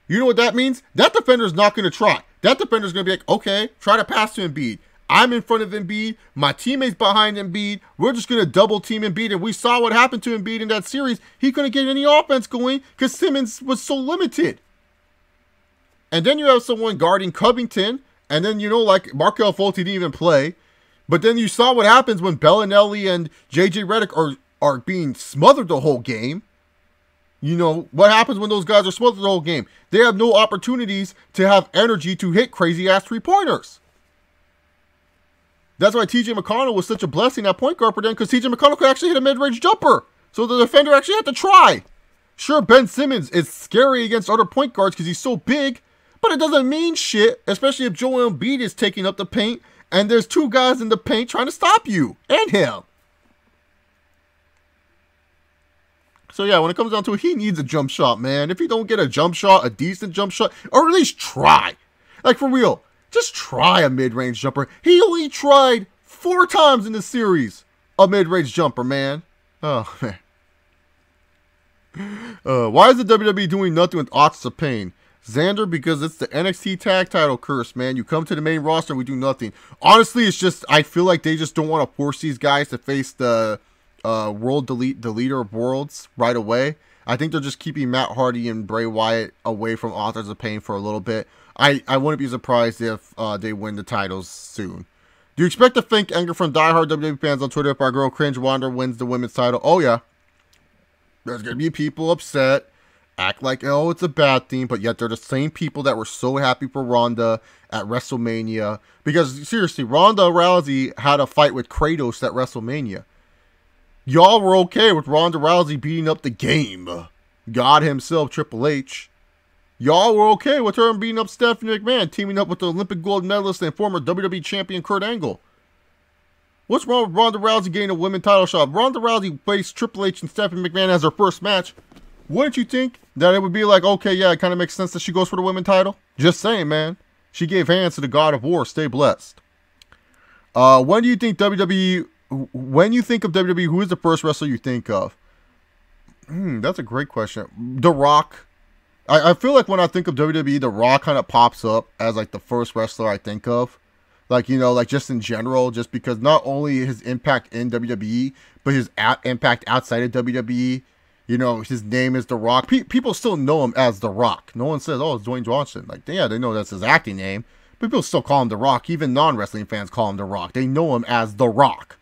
you know what that means? That defender's not going to try. That defender's going to be like, okay, try to pass to Embiid. I'm in front of Embiid. My teammate's behind Embiid. We're just going to double team Embiid. And we saw what happened to Embiid in that series. He couldn't get any offense going because Simmons was so limited. And then you have someone guarding Covington. And then, you know, like Markelle Fultz, he didn't even play. But then you saw what happens when Bellinelli and JJ Redick are being smothered the whole game. You know, what happens when those guys are smothered the whole game? They have no opportunities to have energy to hit crazy-ass three-pointers. That's why TJ McConnell was such a blessing at point guard for them, because TJ McConnell could actually hit a mid-range jumper. So the defender actually had to try. Sure, Ben Simmons is scary against other point guards because he's so big, but it doesn't mean shit, especially if Joel Embiid is taking up the paint and there's two guys in the paint trying to stop you and him. So yeah, when it comes down to it, he needs a jump shot, man. If he don't get a jump shot, a decent jump shot, or at least try. Like, for real, just try a mid-range jumper. He only tried 4 times in the series a mid-range jumper, man. Oh, man. Why is the WWE doing nothing with Aughts of Pain? Xander, because it's the NXT tag title curse, man. You come to the main roster and we do nothing. Honestly, it's just, I feel like they just don't want to force these guys to face the the leader of worlds right away. I think they're just keeping Matt Hardy and Bray Wyatt away from Authors of Pain for a little bit. I wouldn't be surprised if they win the titles soon. Do you expect to think anger from diehard WWE fans on Twitter if our girl Cringe Wander wins the women's title? Oh yeah. There's going to be people upset, act like, oh, it's a bad thing, but yet they're the same people that were so happy for Ronda at WrestleMania. Because seriously, Ronda Rousey had a fight with Kratos at WrestleMania. Y'all were okay with Ronda Rousey beating up the game. God himself, Triple H. Y'all were okay with her beating up Stephanie McMahon, teaming up with the Olympic gold medalist and former WWE champion Kurt Angle. What's wrong with Ronda Rousey getting a women's title shot? Ronda Rousey faced Triple H and Stephanie McMahon as her first match. Wouldn't you think that it would be like, okay, yeah, it kind of makes sense that she goes for the women's title? Just saying, man. She gave hands to the God of War. Stay blessed. When do you think WWE... When you think of WWE, who is the first wrestler you think of? That's a great question. The Rock. I feel like when I think of WWE, The Rock kind of pops up as like the first wrestler I think of. Like, you know, like just in general, just because not only his impact in WWE, but his impact outside of WWE. You know, his name is The Rock. People still know him as The Rock. No one says, oh, it's Dwayne Johnson. Like, yeah, they know that's his acting name. But people still call him The Rock. Even non-wrestling fans call him The Rock. They know him as The Rock.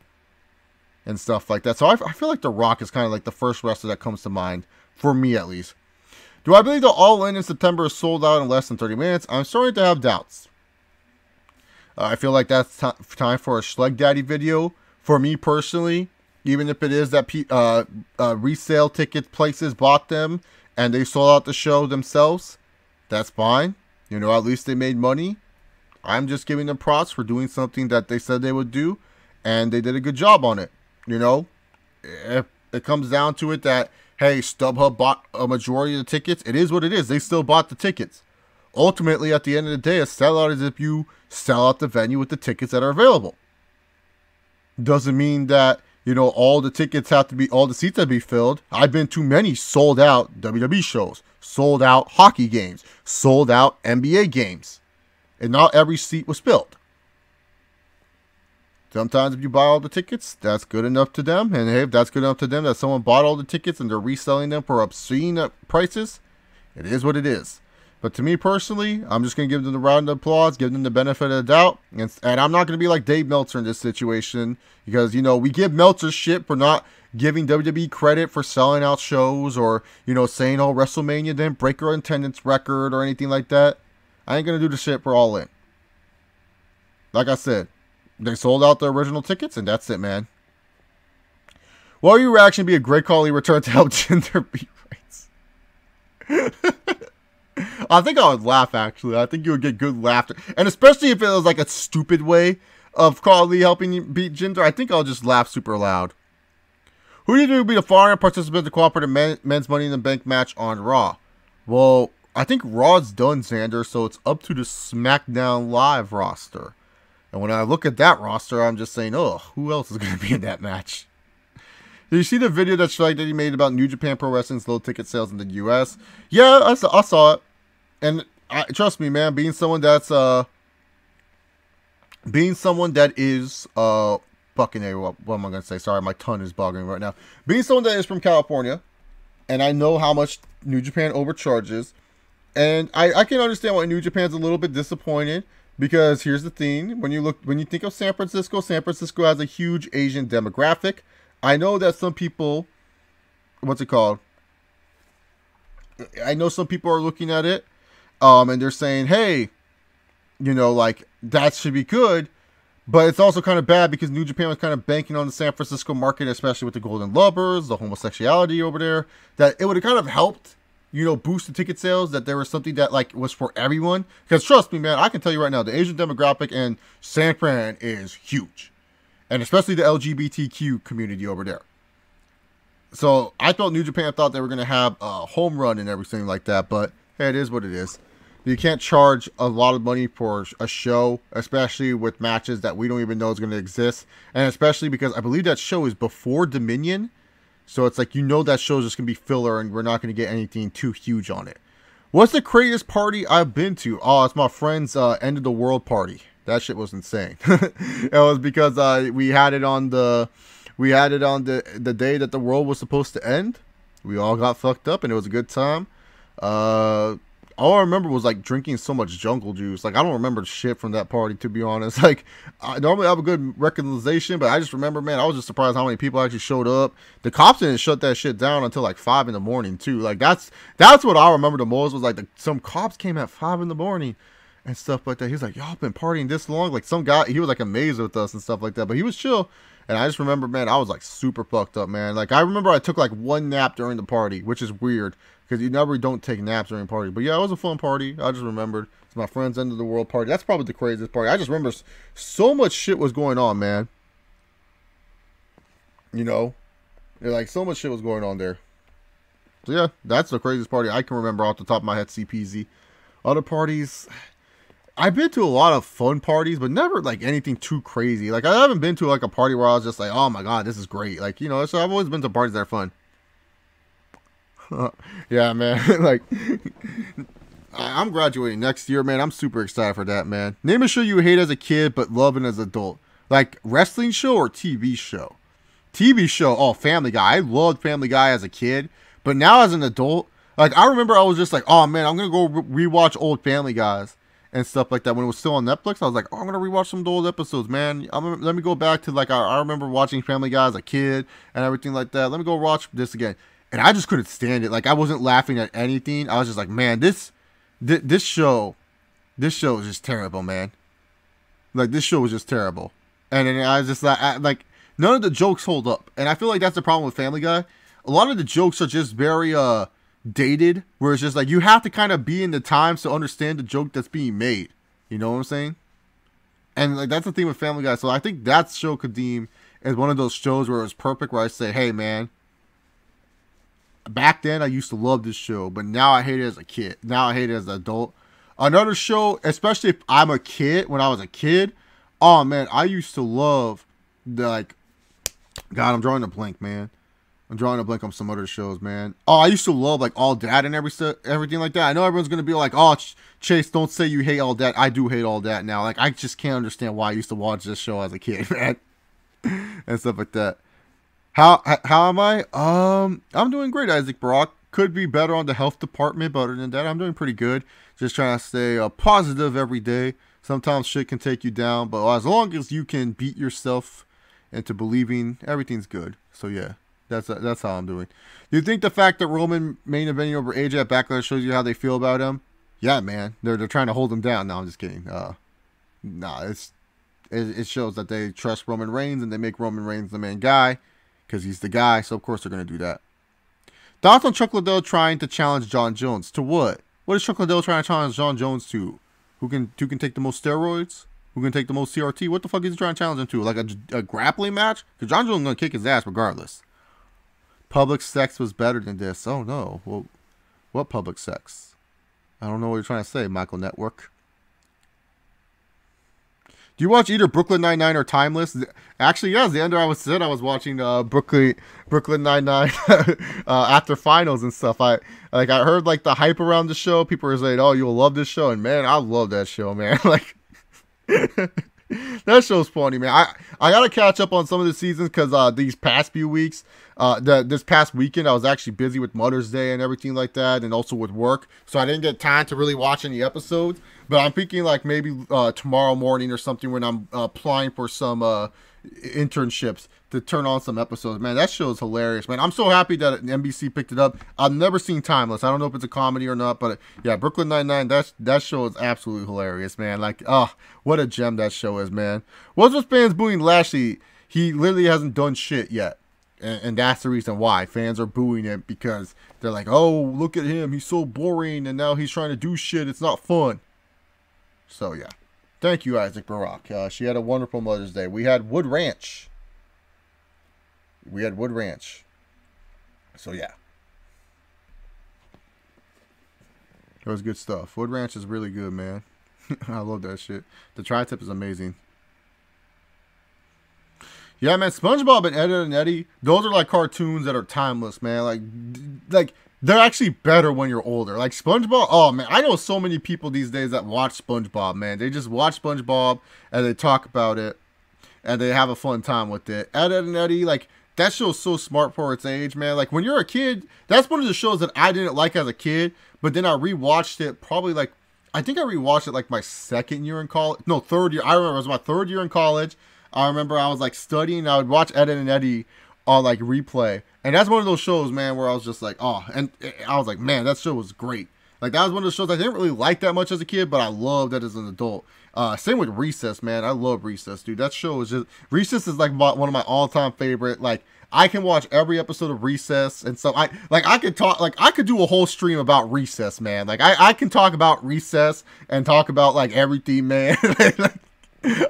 And stuff like that. So I feel like The Rock is kind of like the first wrestler that comes to mind. For me, at least. Do I believe the All In September is sold out in less than 30 minutes? I'm starting to have doubts. I feel like that's time for a Schleg Daddy video. For me personally, even if it is that resale ticket places bought them and they sold out the show themselves, that's fine. You know, at least they made money. I'm just giving them props for doing something that they said they would do, and they did a good job on it. You know, if it comes down to it that, hey, StubHub bought a majority of the tickets, it is what it is. They still bought the tickets. Ultimately, at the end of the day, a sellout is if you sell out the venue with the tickets that are available. Doesn't mean that, you know, all the tickets have to be, all the seats have to be filled. I've been to many sold out WWE shows, sold out hockey games, sold out NBA games. And not every seat was filled. Sometimes if you buy all the tickets, that's good enough to them. And hey, if that's good enough to them that someone bought all the tickets and they're reselling them for obscene prices, it is what it is. But to me personally, I'm just going to give them the round of applause, give them the benefit of the doubt. And I'm not going to be like Dave Meltzer in this situation. Because, you know, we give Meltzer shit for not giving WWE credit for selling out shows. Or, you know, saying, oh, WrestleMania didn't break our attendance record or anything like that. I ain't going to do the shit for All In. Like I said, they sold out the original tickets, and that's it, man. Will your reaction be a Great Khali return to help gender beat rights? I think I would laugh, actually. I think you would get good laughter. And especially if it was like a stupid way of Khali helping you beat Jinder, I think I'll just laugh super loud. Who do you think would be the foreign participant to cooperative men's Money in the Bank match on Raw? Well, I think Raw's done, Xander, so it's up to the SmackDown Live roster. And when I look at that roster, I'm just saying, oh, who else is going to be in that match? Did you see the video that Schleg Daddy made about New Japan Pro Wrestling's low ticket sales in the U.S.? Yeah, I saw it. And trust me, man, being someone that is, fucking A, what am I going to say? Sorry, my tongue is boggling right now. Being someone that is from California, and I know how much New Japan overcharges, and I can understand why New Japan's a little bit disappointed. Because here's the thing, when you think of San Francisco has a huge Asian demographic. I know that some people, I know some people are looking at it, and they're saying, hey, you know, like, that should be good. But it's also kind of bad because New Japan was kind of banking on the San Francisco market, especially with the Golden Lovers, the homosexuality over there, that it would have kind of helped, you know, boost the ticket sales, that there was something that, like, was for everyone. Because trust me, man, I can tell you right now, the Asian demographic in San Fran is huge. And especially the LGBTQ community over there. So I thought New Japan thought they were going to have a home run and everything like that. But hey, it is what it is. You can't charge a lot of money for a show, especially with matches that we don't even know is going to exist. And especially because I believe that show is before Dominion. So it's like, you know, that show's just going to be filler and we're not going to get anything too huge on it. What's the craziest party I've been to? Oh, it's my friend's End of the World party. That shit was insane. It was because we had it on the day that the world was supposed to end. We all got fucked up and it was a good time. All I remember was like drinking so much jungle juice. Like, I don't remember shit from that party, to be honest. Like, I normally have a good recognition, but I just remember, man, I was just surprised how many people actually showed up. The cops didn't shut that shit down until like 5 in the morning too. Like, that's what I remember the most, was like some cops came at 5 in the morning and stuff like that. He's like, y'all been partying this long? Like, some guy, he was like amazed with us and stuff like that, but he was chill. And I just remember, man, I was like super fucked up, man. Like, I remember I took like one nap during the party, which is weird because you never don't take naps during a party. But yeah, it was a fun party. I just remembered it's my friend's End of the World party. That's probably the craziest party. I just remember so much shit was going on, man. You know, like so much shit was going on there. So yeah, that's the craziest party I can remember off the top of my head. CPZ. Other parties, I've been to a lot of fun parties, but never like anything too crazy. Like, I haven't been to like a party where I was just like, oh my god, this is great. Like, you know, so I've always been to parties that are fun. Yeah, man. Like, I'm graduating next year, man. I'm super excited for that, man. Name a show you hate as a kid but love as an adult. Like wrestling show or TV show? TV show, oh, Family Guy. I loved Family Guy as a kid, but now as an adult, like I remember I was just like, oh man, I'm gonna go rewatch old Family Guys and stuff like that. When it was still on Netflix, I was like, oh, I'm gonna rewatch some old episodes, man. Let me go back to like I remember watching Family Guy as a kid and everything like that. Let me go watch this again, and I just couldn't stand it. Like I wasn't laughing at anything. I was just like, man, this show is just terrible, man. Like this show was just terrible, and then I was just like none of the jokes hold up, and I feel like that's the problem with Family Guy. A lot of the jokes are just very dated, where it's just like you have to kind of be in the times to understand the joke that's being made. You know what I'm saying? And like that's the thing with Family Guy. So I think that show could deem as one of those shows where it was perfect, where I say, hey man, back then I used to love this show, but now I hate it as a kid. Now I hate it as an adult. Another show, especially if I'm a kid, when I was a kid, oh man, I used to love the like, God, I'm drawing a blank, man. I'm drawing a blank on some other shows, man. Oh, I used to love like All That and everything like that. I know everyone's gonna be like, oh, Chase, don't say you hate All That. I do hate All That now. Like I just can't understand why I used to watch this show as a kid, man, and stuff like that. How am I? I'm doing great, Isaac Brock. Could be better on the health department, but other than that, I'm doing pretty good. Just trying to stay positive every day. Sometimes shit can take you down, but as long as you can beat yourself into believing, everything's good. So yeah, that's how I'm doing. Do you think the fact that Roman main eventing over AJ at Backlash shows you how they feel about him? Yeah, man. They're trying to hold him down. No, I'm just kidding. Nah, it shows that they trust Roman Reigns and they make Roman Reigns the main guy because he's the guy. So of course they're gonna do that. Thoughts on Chuck Liddell trying to challenge John Jones to what? What is Chuck Liddell trying to challenge John Jones to? Who can take the most steroids? Who can take the most CRT? What the fuck is he trying to challenge him to? Like a grappling match? Because John Jones is going to kick his ass regardless. Public sex was better than this. Oh, no. Well, what public sex? I don't know what you're trying to say, Michael Network. Do you watch either Brooklyn Nine-Nine or Timeless? Actually, yes. The end I was watching Brooklyn Nine-Nine after finals and stuff. I heard like the hype around the show. People were saying, "Oh, you'll love this show," and man, I love that show, man. Like that show's funny, man. I gotta catch up on some of the seasons because these past few weeks, this past weekend, I was actually busy with Mother's Day and everything like that, and also with work, so I didn't get time to really watch any episodes. But I'm thinking like maybe tomorrow morning or something when I'm applying for some internships to turn on some episodes. Man, that show is hilarious, man. I'm so happy that NBC picked it up. I've never seen Timeless. I don't know if it's a comedy or not, but yeah, Brooklyn Nine-Nine, that show is absolutely hilarious, man. Like, what a gem that show is, man. What's with fans booing Lashley? He literally hasn't done shit yet. And that's the reason why fans are booing him, because they're like, oh, look at him. He's so boring, and now he's trying to do shit. It's not fun. So, yeah. Thank you, Isaac Barak. She had a wonderful Mother's Day. We had Wood Ranch. So, yeah. It was good stuff. Wood Ranch is really good, man. I love that shit. The tri-tip is amazing. Yeah, man. SpongeBob and Ed, Edd n Eddy, those are like cartoons that are timeless, man. Like they're actually better when you're older. Like SpongeBob, oh man, I know so many people these days that watch SpongeBob, man. They just watch SpongeBob and they talk about it and they have a fun time with it. Ed, Edd n Eddy, like that show's so smart for its age, man. Like when you're a kid, that's one of the shows that I didn't like as a kid, but then I rewatched it probably like, I think I rewatched it like my second year in college. No, third year. I remember it was my third year in college. I remember I was like studying. I would watch Ed, Edd n Eddy on like replay, and that's one of those shows, man, where I was just like, oh, and I was like, man, that show was great. Like that was one of the shows I didn't really like that much as a kid, but I loved that as an adult. Same with Recess, man. I love Recess, dude. That show is just, Recess is like one of my all-time favorite. Like I can watch every episode of Recess, and so I could do a whole stream about Recess, man. Like I can talk about Recess and talk about like everything, man. Like,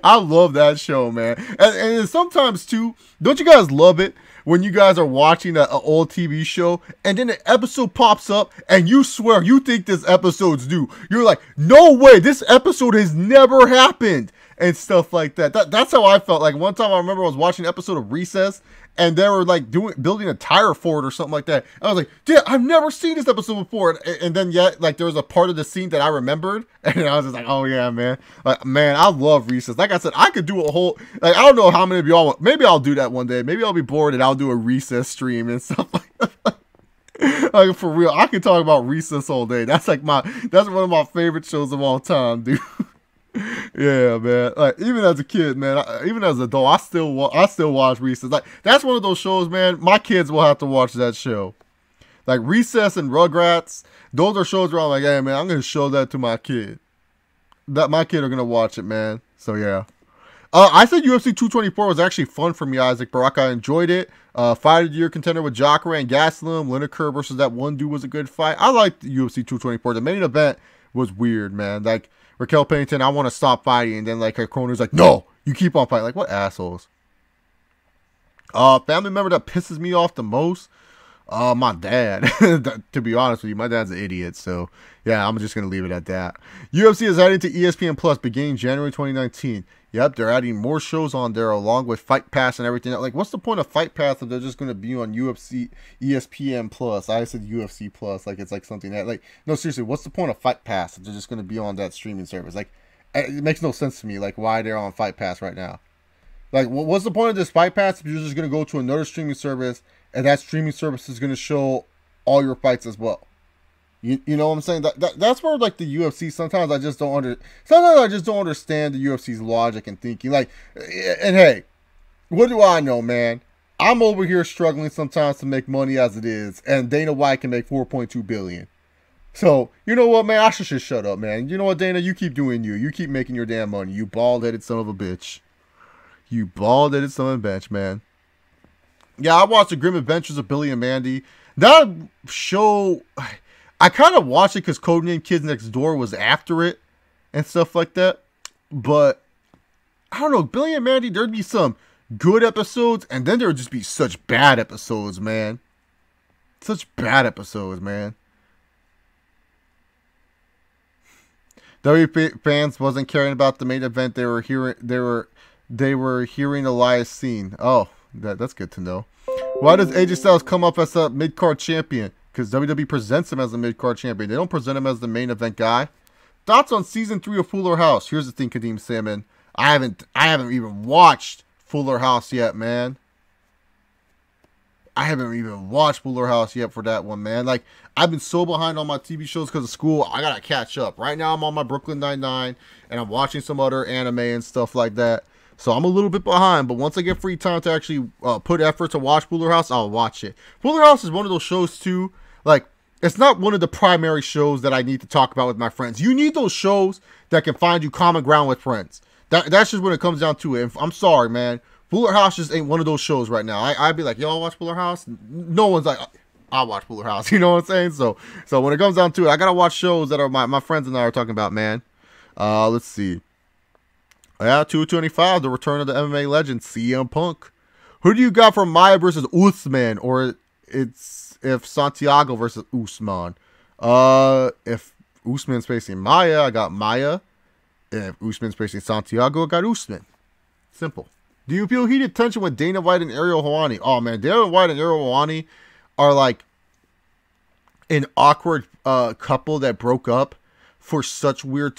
I love that show, man. And sometimes too, don't you guys love it when you guys are watching an old TV show and then an episode pops up and you swear you think this episode's new? You're like, no way, this episode has never happened. and stuff like that. That's how I felt. Like one time I remember I was watching an episode of Recess, and they were like building a tire fort or something like that. I was like, dude, I've never seen this episode before. And then yet, like there was a part of the scene that I remembered, and I was just like, oh yeah, man. Like, man, I love Recess. Like I said, I could do a whole, like, I don't know how many of y'all, maybe I'll do that one day. Maybe I'll be bored and I'll do a Recess stream and stuff like that. Like for real, I can talk about Recess all day. That's like that's one of my favorite shows of all time, dude. Yeah, man. Like even as a kid, man, even as an adult, I still watch Recess. Like that's one of those shows, man. My kids will have to watch that show. Like Recess and Rugrats, those are shows where I'm like, hey, man, I'm gonna show that to my kid. That my kid are gonna watch it, man. So yeah. I said UFC 224 was actually fun for me, Isaac Barack. I enjoyed it. Fight of the year contender with Jacare and Gastelum. Lineker versus that one dude was a good fight. I liked UFC 224. The main event was weird, man. Like Raquel Pennington, I want to stop fighting, and then like her corner's like, no, you keep on fighting. Like what assholes? Family member that pisses me off the most. My dad. To be honest with you, my dad's an idiot. So yeah, I'm just gonna leave it at that. UFC is heading to ESPN Plus beginning January 2019. Yep, they're adding more shows on there along with Fight Pass and everything. Like, what's the point of Fight Pass if they're just gonna be on UFC ESPN Plus? I said UFC Plus, like it's like something that, like, no, seriously, what's the point of Fight Pass if they're just gonna be on that streaming service? Like, it makes no sense to me. Like, why they're on Fight Pass right now? Like, what's the point of this Fight Pass if you're just gonna go to another streaming service and that streaming service is gonna show all your fights as well? You know what I'm saying? That's where like the UFC sometimes I just don't understand the UFC's logic and thinking. Like, and hey, what do I know, man? I'm over here struggling sometimes to make money as it is, and Dana White can make $4.2 billion. So you know what, man? I should just shut up, man. You know what, Dana? You keep doing you. You keep making your damn money. You bald-headed son of a bitch. You bald-headed son of a bitch, man. Yeah, I watched The Grim Adventures of Billy and Mandy. That show, I kind of watched it because Codename Kids Next Door was after it and stuff like that. But I don't know, Billy and Mandy, there'd be some good episodes, and then there would just be such bad episodes, man. Such bad episodes, man. WWE fans wasn't caring about the main event. They were hearing Elias Scene. Oh, that's good to know. Why does AJ Styles come up as a mid-card champion? Because WWE presents him as a mid-card champion. They don't present him as the main event guy. Thoughts on season 3 of Fuller House? Here's the thing, Kadeem Salmon. I haven't even watched Fuller House yet, man. I haven't even watched Fuller House yet for that one, man. Like, I've been so behind on my TV shows because of school. I gotta catch up. Right now, I'm on my Brooklyn Nine-Nine, and I'm watching some other anime and stuff like that. So I'm a little bit behind, but once I get free time to actually put effort to watch Fuller House, I'll watch it. Fuller House is one of those shows, too. Like, it's not one of the primary shows that I need to talk about with my friends. You need those shows that can find you common ground with friends. That's just when it comes down to it. And I'm sorry, man. Fuller House just ain't one of those shows right now. I'd be like, y'all watch Fuller House? No one's like, I'll watch Fuller House. You know what I'm saying? So when it comes down to it, I got to watch shows that are my friends and I are talking about, man. Let's see. Yeah, 225, the return of the MMA legend, CM Punk. Who do you got for Maya versus Usman? Or if Santiago versus Usman? If Usman's facing Maya, I got Maya. If Usman's facing Santiago, I got Usman. Simple. Do you feel heated tension with Dana White and Ariel Helwani? Oh, man, Dana White and Ariel Helwani are like an awkward couple that broke up for such weird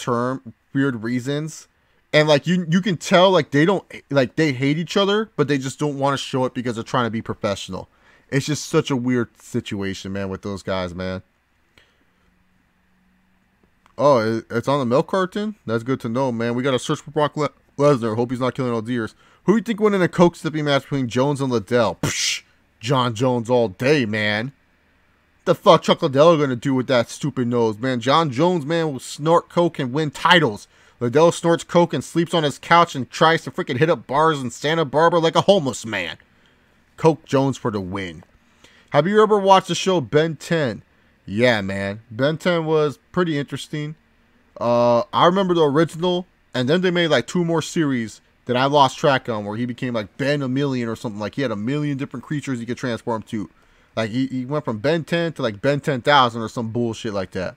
reasons. And like you can tell like they hate each other, but they just don't want to show it because they're trying to be professional. It's just such a weird situation, man, with those guys, man. Oh, it's on the milk carton? That's good to know, man. We got to search for Brock Lesnar. Hope he's not killing all deers. Who do you think win in a coke stepping match between Jones and Liddell? Psh, John Jones all day, man. What the fuck Chuck Liddell gonna do with that stupid nose, man? John Jones, man, will snort coke and win titles. Liddell snorts coke and sleeps on his couch and tries to freaking hit up bars in Santa Barbara like a homeless man. Coke Jones for the win. Have you ever watched the show Ben 10? Yeah, man. Ben 10 was pretty interesting. I remember the original, and then they made like 2 more series that I lost track on where he became like Ben a million or something. Like he had a million different creatures he could transform to. Like he went from Ben 10 to like Ben 10,000 or some bullshit like that.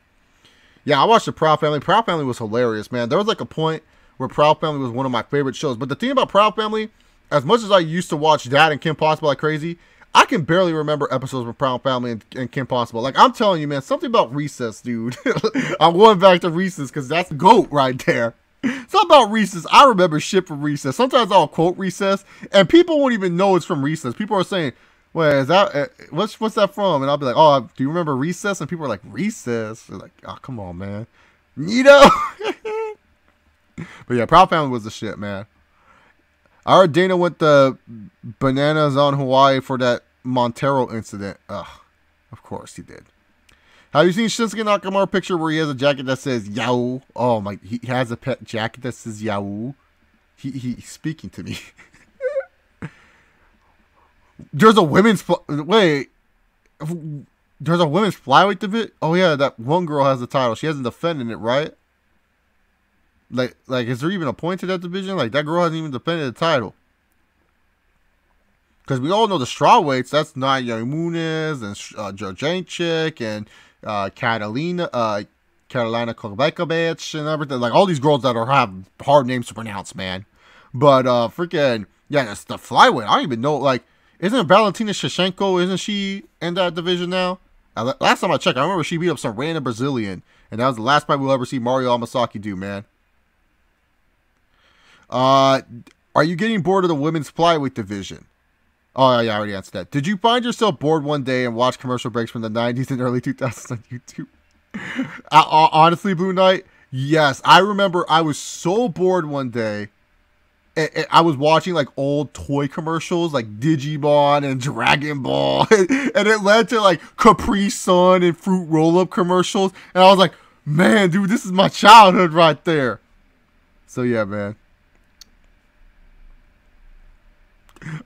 Yeah, I watched the Proud Family. Proud Family was hilarious, man. There was like a point where Proud Family was one of my favorite shows. But the thing about Proud Family, as much as I used to watch that and Kim Possible like crazy, I can barely remember episodes of Proud Family and Kim Possible. Like, I'm telling you, man, something about Recess, dude. I'm going back to Recess because that's GOAT right there. Something about Recess. I remember shit from Recess. Sometimes I'll quote Recess, and people won't even know it's from Recess. People are saying, "Wait, is that what's that from?" And I'll be like, "Oh, do you remember Recess?" And people are like, "Recess." They're like, "Oh, come on, man, Nito." But yeah, Proud Family was the shit, man. I heard Dana went the bananas on Hawaii for that Montero incident. Ugh, of course he did. Have you seen Shinsuke Nakamura picture where he has a jacket that says Yahoo? Oh my, he has a pet jacket that says Yahoo. He's speaking to me. There's a women's wait. There's a women's flyweight division. Oh yeah, that one girl has the title. She hasn't defended it, right? Like, is there even a point to that division? Like, that girl hasn't even defended the title. Because we all know the strawweights. That's Nia Muniz and Jojanchik and Carolina Kovacevic and everything. Like, all these girls that have hard names to pronounce, man. But freaking yeah, that's the flyweight. I don't even know. Like, isn't Valentina Shevchenko? Isn't she in that division now? Last time I checked, I remember she beat up some random Brazilian, and that was the last fight we'll ever see Mario Amasaki do, man. Are you getting bored of the women's flyweight division? Oh, yeah, I already answered that. Did you find yourself bored one day and watch commercial breaks from the 90s and early 2000s on YouTube? Honestly, Blue Knight, yes. I remember I was so bored one day. I was watching like old toy commercials like Digimon and Dragon Ball. And it led to like Capri Sun and Fruit Roll-Up commercials. And I was like, man, dude, this is my childhood right there. So, yeah, man.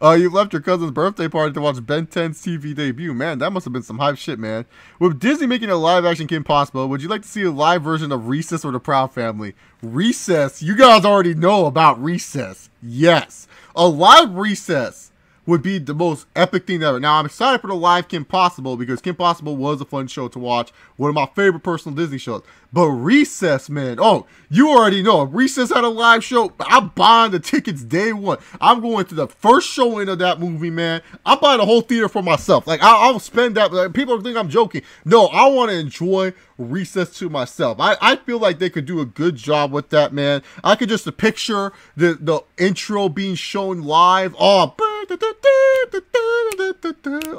You left your cousin's birthday party to watch Ben 10's TV debut. Man, that must have been some hype shit, man. With Disney making a live-action Kim Possible, would you like to see a live version of Recess or The Proud Family? Recess? You guys already know about Recess. Yes. A live Recess would be the most epic thing ever. Now, I'm excited for the live Kim Possible because Kim Possible was a fun show to watch. One of my favorite personal Disney shows. But Recess, man. Oh, you already know. If Recess had a live show, I'm buying the tickets day one. I'm going to the first showing of that movie, man. I'm buying the whole theater for myself. Like, I'll spend that. Like, people think I'm joking. No, I want to enjoy Recess to myself. I feel like they could do a good job with that, man. I could just picture the intro being shown live. Oh,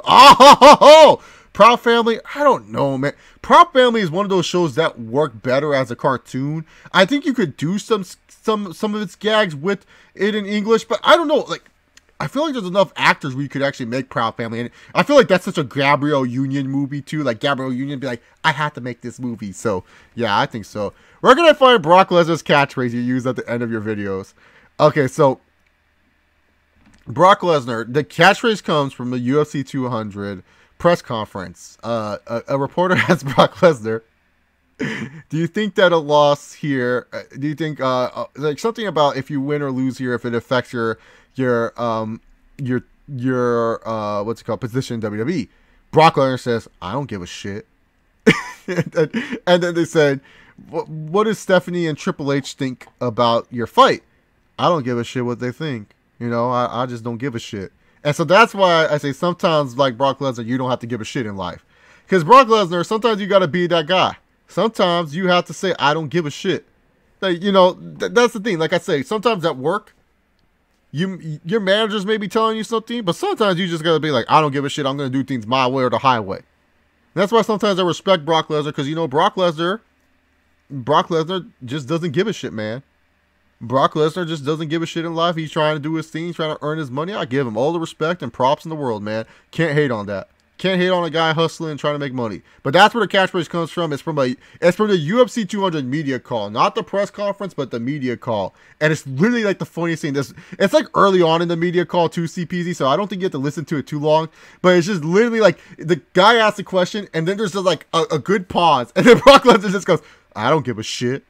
oh, Proud Family, I don't know, man. Proud Family is one of those shows that work better as a cartoon. I think you could do some of its gags with it in English, but I don't know. Like, I feel like there's enough actors where you could actually make Proud Family, and I feel like that's such a Gabrielle Union movie too. Like, Gabrielle Union be like, I have to make this movie. So yeah, I think so. Where can I find Brock Lesnar's catchphrase you use at the end of your videos? Okay, so Brock Lesnar, the catchphrase comes from the UFC 200 press conference. A reporter asked Brock Lesnar, do you think that a loss here, do you think like something about if you win or lose here, if it affects your what's it called, position in WWE? Brock Lesnar says, I don't give a shit. and then they said, what does Stephanie and Triple H think about your fight? I don't give a shit what they think. You know, I just don't give a shit. And so that's why I say sometimes, like Brock Lesnar, you don't have to give a shit in life. Because Brock Lesnar, sometimes you got to be that guy. Sometimes you have to say, I don't give a shit. Like, you know, that's the thing. Like I say, sometimes at work, your managers may be telling you something, but sometimes you just got to be like, I don't give a shit. I'm going to do things my way or the highway. And that's why sometimes I respect Brock Lesnar, because, you know, Brock Lesnar just doesn't give a shit, man. Brock Lesnar just doesn't give a shit in life. He's trying to do his thing. He's trying to earn his money. I give him all the respect and props in the world, man. Can't hate on that. Can't hate on a guy hustling and trying to make money. But that's where the catchphrase comes from. It's from the UFC 200 media call. Not the press conference, but the media call. And it's literally like the funniest thing. It's like early on in the media call too, CPZ, so I don't think you have to listen to it too long. But it's just literally like the guy asks a question, and then there's just like a good pause. And then Brock Lesnar just goes, I don't give a shit.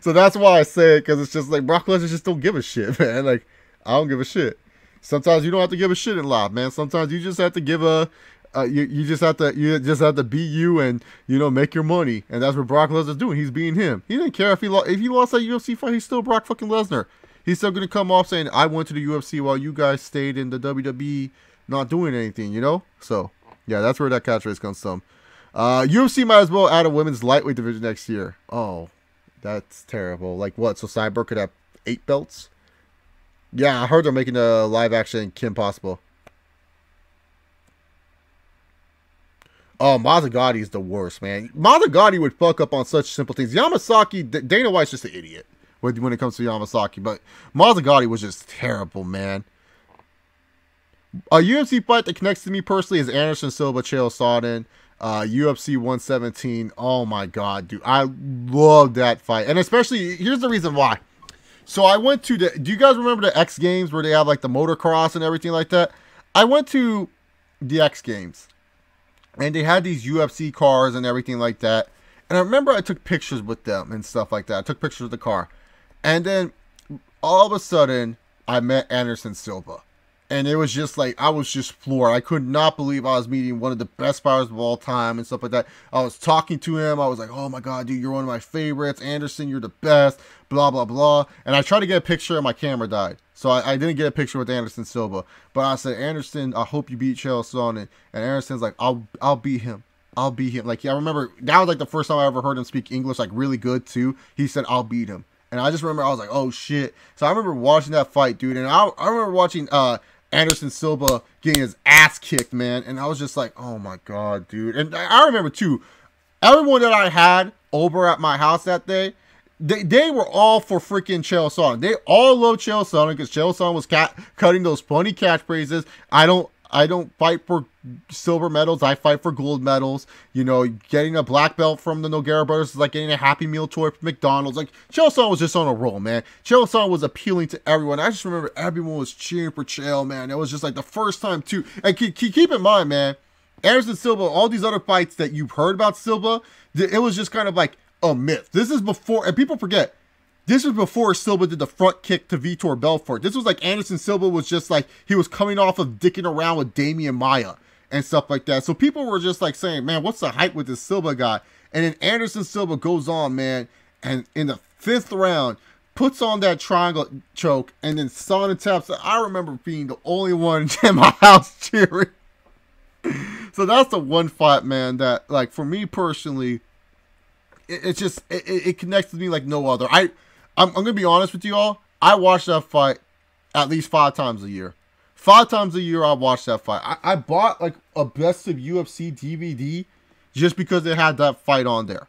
So that's why I say it, because it's just like Brock Lesnar just don't give a shit, man. Like, I don't give a shit. Sometimes you don't have to give a shit in life, man. Sometimes you just have to give a You just have to be you and make your money, and that's what Brock Lesnar's doing. He's being him. He didn't care if he lost that UFC fight. He's still Brock fucking Lesnar. He's still gonna come off saying, "I went to the UFC while you guys stayed in the WWE, not doing anything." So yeah, that's where that catchphrase comes from. UFC might as well add a women's lightweight division next year. Oh, that's terrible. Like what? So Cyborg could have 8 belts? Yeah, I heard they're making a live action Kim Possible. Oh, Mazzagotti's the worst, man. Mazzagotti would fuck up on such simple things. Yamasaki, Dana White's just an idiot when it comes to Yamasaki, but Mazzagatti was just terrible, man. A UFC fight that connects to me personally is Anderson Silva, Chael Sonnen, UFC 117. Oh my god, dude. I love that fight. And especially, here's the reason why. So I went to do you guys remember the X Games where they have like the motocross and everything like that? I went to the X Games. And they had these UFC cars and everything like that. And I remember I took pictures with them and stuff like that. I took pictures of the car. And then all of a sudden, I met Anderson Silva. And it was just like, I was just floored. I could not believe I was meeting one of the best fighters of all time and stuff like that. I was talking to him. I was like, oh my god, dude, you're one of my favorites. Anderson, you're the best. Blah, blah, blah. And I tried to get a picture and my camera died. So I didn't get a picture with Anderson Silva. But I said, Anderson, I hope you beat Chael Sonnen. And Anderson's like, I'll beat him. I'll beat him. Like, yeah, I remember, that was like the first time I ever heard him speak English, like really good too. He said, I'll beat him. And I just remember, I was like, oh shit. So I remember watching that fight, dude. And I remember watching Anderson Silva getting his ass kicked, man. And I was just like, oh my god, dude. And I remember too, everyone that I had over at my house that day, they were all for freaking Chael Sonnen. They all love Chael Sonnen because Chael Sonnen was cutting those funny catchphrases. I don't fight for silver medals. I fight for gold medals. Getting a black belt from the Nogueira brothers is like getting a Happy Meal toy from McDonald's. Like, Chael Sonnen was just on a roll, man. Chael Sonnen was appealing to everyone. I just remember everyone was cheering for Chael, man. It was just like the first time, too. And keep in mind, man, Anderson Silva, all these other fights that you've heard about Silva, it was just kind of like a myth. This is before, and people forget, this was before Silva did the front kick to Vitor Belfort. This was like Anderson Silva was just like, he was coming off of dicking around with Damian Maia and stuff like that. So people were just like saying, man, what's the hype with this Silva guy? And then Anderson Silva goes on, man, and in the 5th round, puts on that triangle choke, and then Sonnen taps. I remember being the only one in my house cheering. So that's the one fight, man, that, like, for me personally, it's just, it connects with me like no other. I'm going to be honest with you all. I watch that fight at least 5 times a year. 5 times a year I watch that fight. I bought like a Best of UFC DVD just because it had that fight on there.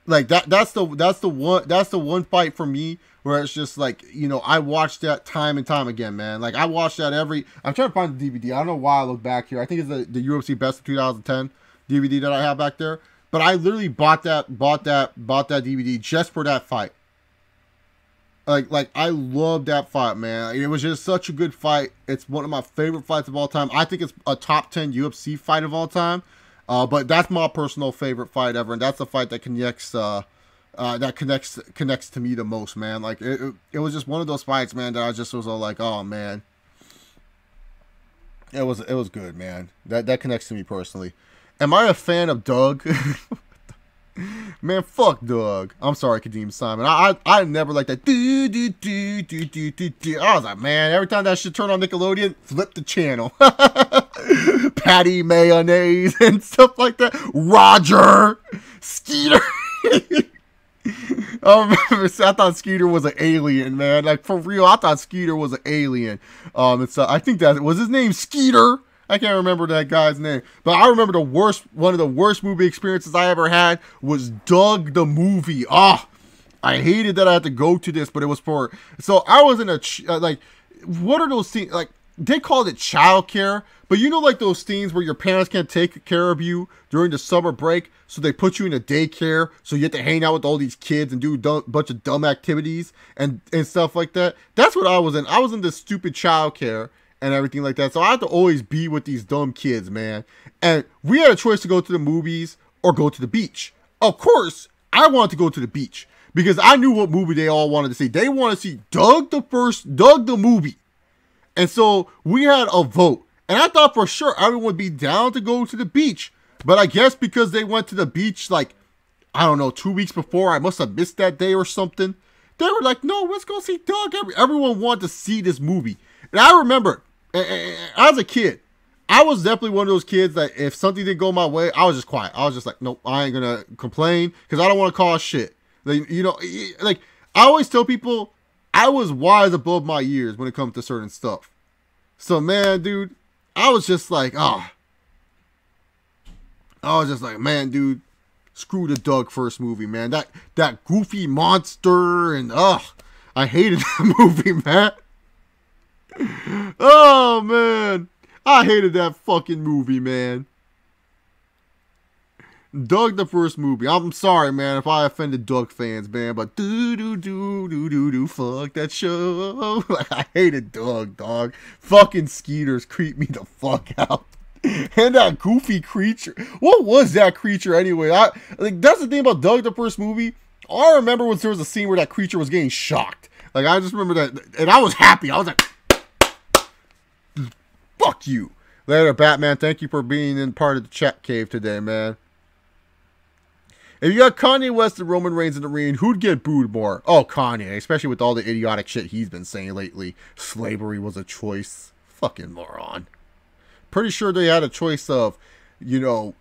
Like that's the one fight for me where it's just like, I watch that time and time again, man. Like I watch that I'm trying to find the DVD. I don't know why I look back here. I think it's the UFC Best of 2010 DVD that I have back there. But I literally bought that DVD just for that fight. Like I love that fight, man. It was just such a good fight. It's one of my favorite fights of all time. I think it's a top 10 UFC fight of all time. But that's my personal favorite fight ever, and that's the fight that connects to me the most, man. Like it was just one of those fights, man, that I just was all like, oh man. It was good, man. That connects to me personally. Am I a fan of Doug? Man, fuck Doug. I'm sorry, Kadeem Simon. I never liked that. I was like, man, every time that shit turned on Nickelodeon, flip the channel. Patty mayonnaise and stuff like that. Roger, Skeeter. I thought Skeeter was an alien, man. Like for real, I thought Skeeter was an alien. I think that was his name, Skeeter. I can't remember that guy's name, but I remember one of the worst movie experiences I ever had was Doug the movie. I hated that I had to go to this, but it was so I was in like, what are those things, like, they called it childcare, but like those things where your parents can't take care of you during the summer break, so they put you in a daycare, so you have to hang out with all these kids and do a bunch of dumb activities and stuff like that. That's what I was in. I was in this stupid childcare and everything like that. So I had to always be with these dumb kids, man. And we had a choice to go to the movies or go to the beach. Of course, I wanted to go to the beach because I knew what movie they all wanted to see. They want to see Doug the movie. And so we had a vote. And I thought for sure everyone would be down to go to the beach. But I guess because they went to the beach, like, I don't know, 2 weeks before, I must have missed that day or something. They were like, no, let's go see Doug. Everyone wanted to see this movie. And I remember, as a kid, I was definitely one of those kids that if something didn't go my way, I was just quiet. I was just like, nope, I ain't going to complain because I don't want to cause shit. Like, you know, like, I always tell people I was wise above my years when it comes to certain stuff. So, man, dude, I was just like, I was just like, man, dude, screw the Doug first movie, man. That goofy monster and, I hated that movie, man. Oh, man. I hated that fucking movie, man. Doug the first movie. I'm sorry, man, if I offended Doug fans, man, but fuck that show. Like, I hated Doug, dog. Fucking Skeeters creep me the fuck out. And that goofy creature. What was that creature anyway? Like, that's the thing about Doug the first movie. All I remember was there was a scene where that creature was getting shocked. Like, I just remember that, and I was happy. I was like, fuck you. Later, Batman. Thank you for being in part of the chat cave today, man. If you got Kanye West and Roman Reigns in the ring, who'd get booed more? Oh, Kanye, especially with all the idiotic shit he's been saying lately. Slavery was a choice. Fucking moron. Pretty sure they had a choice of, you know,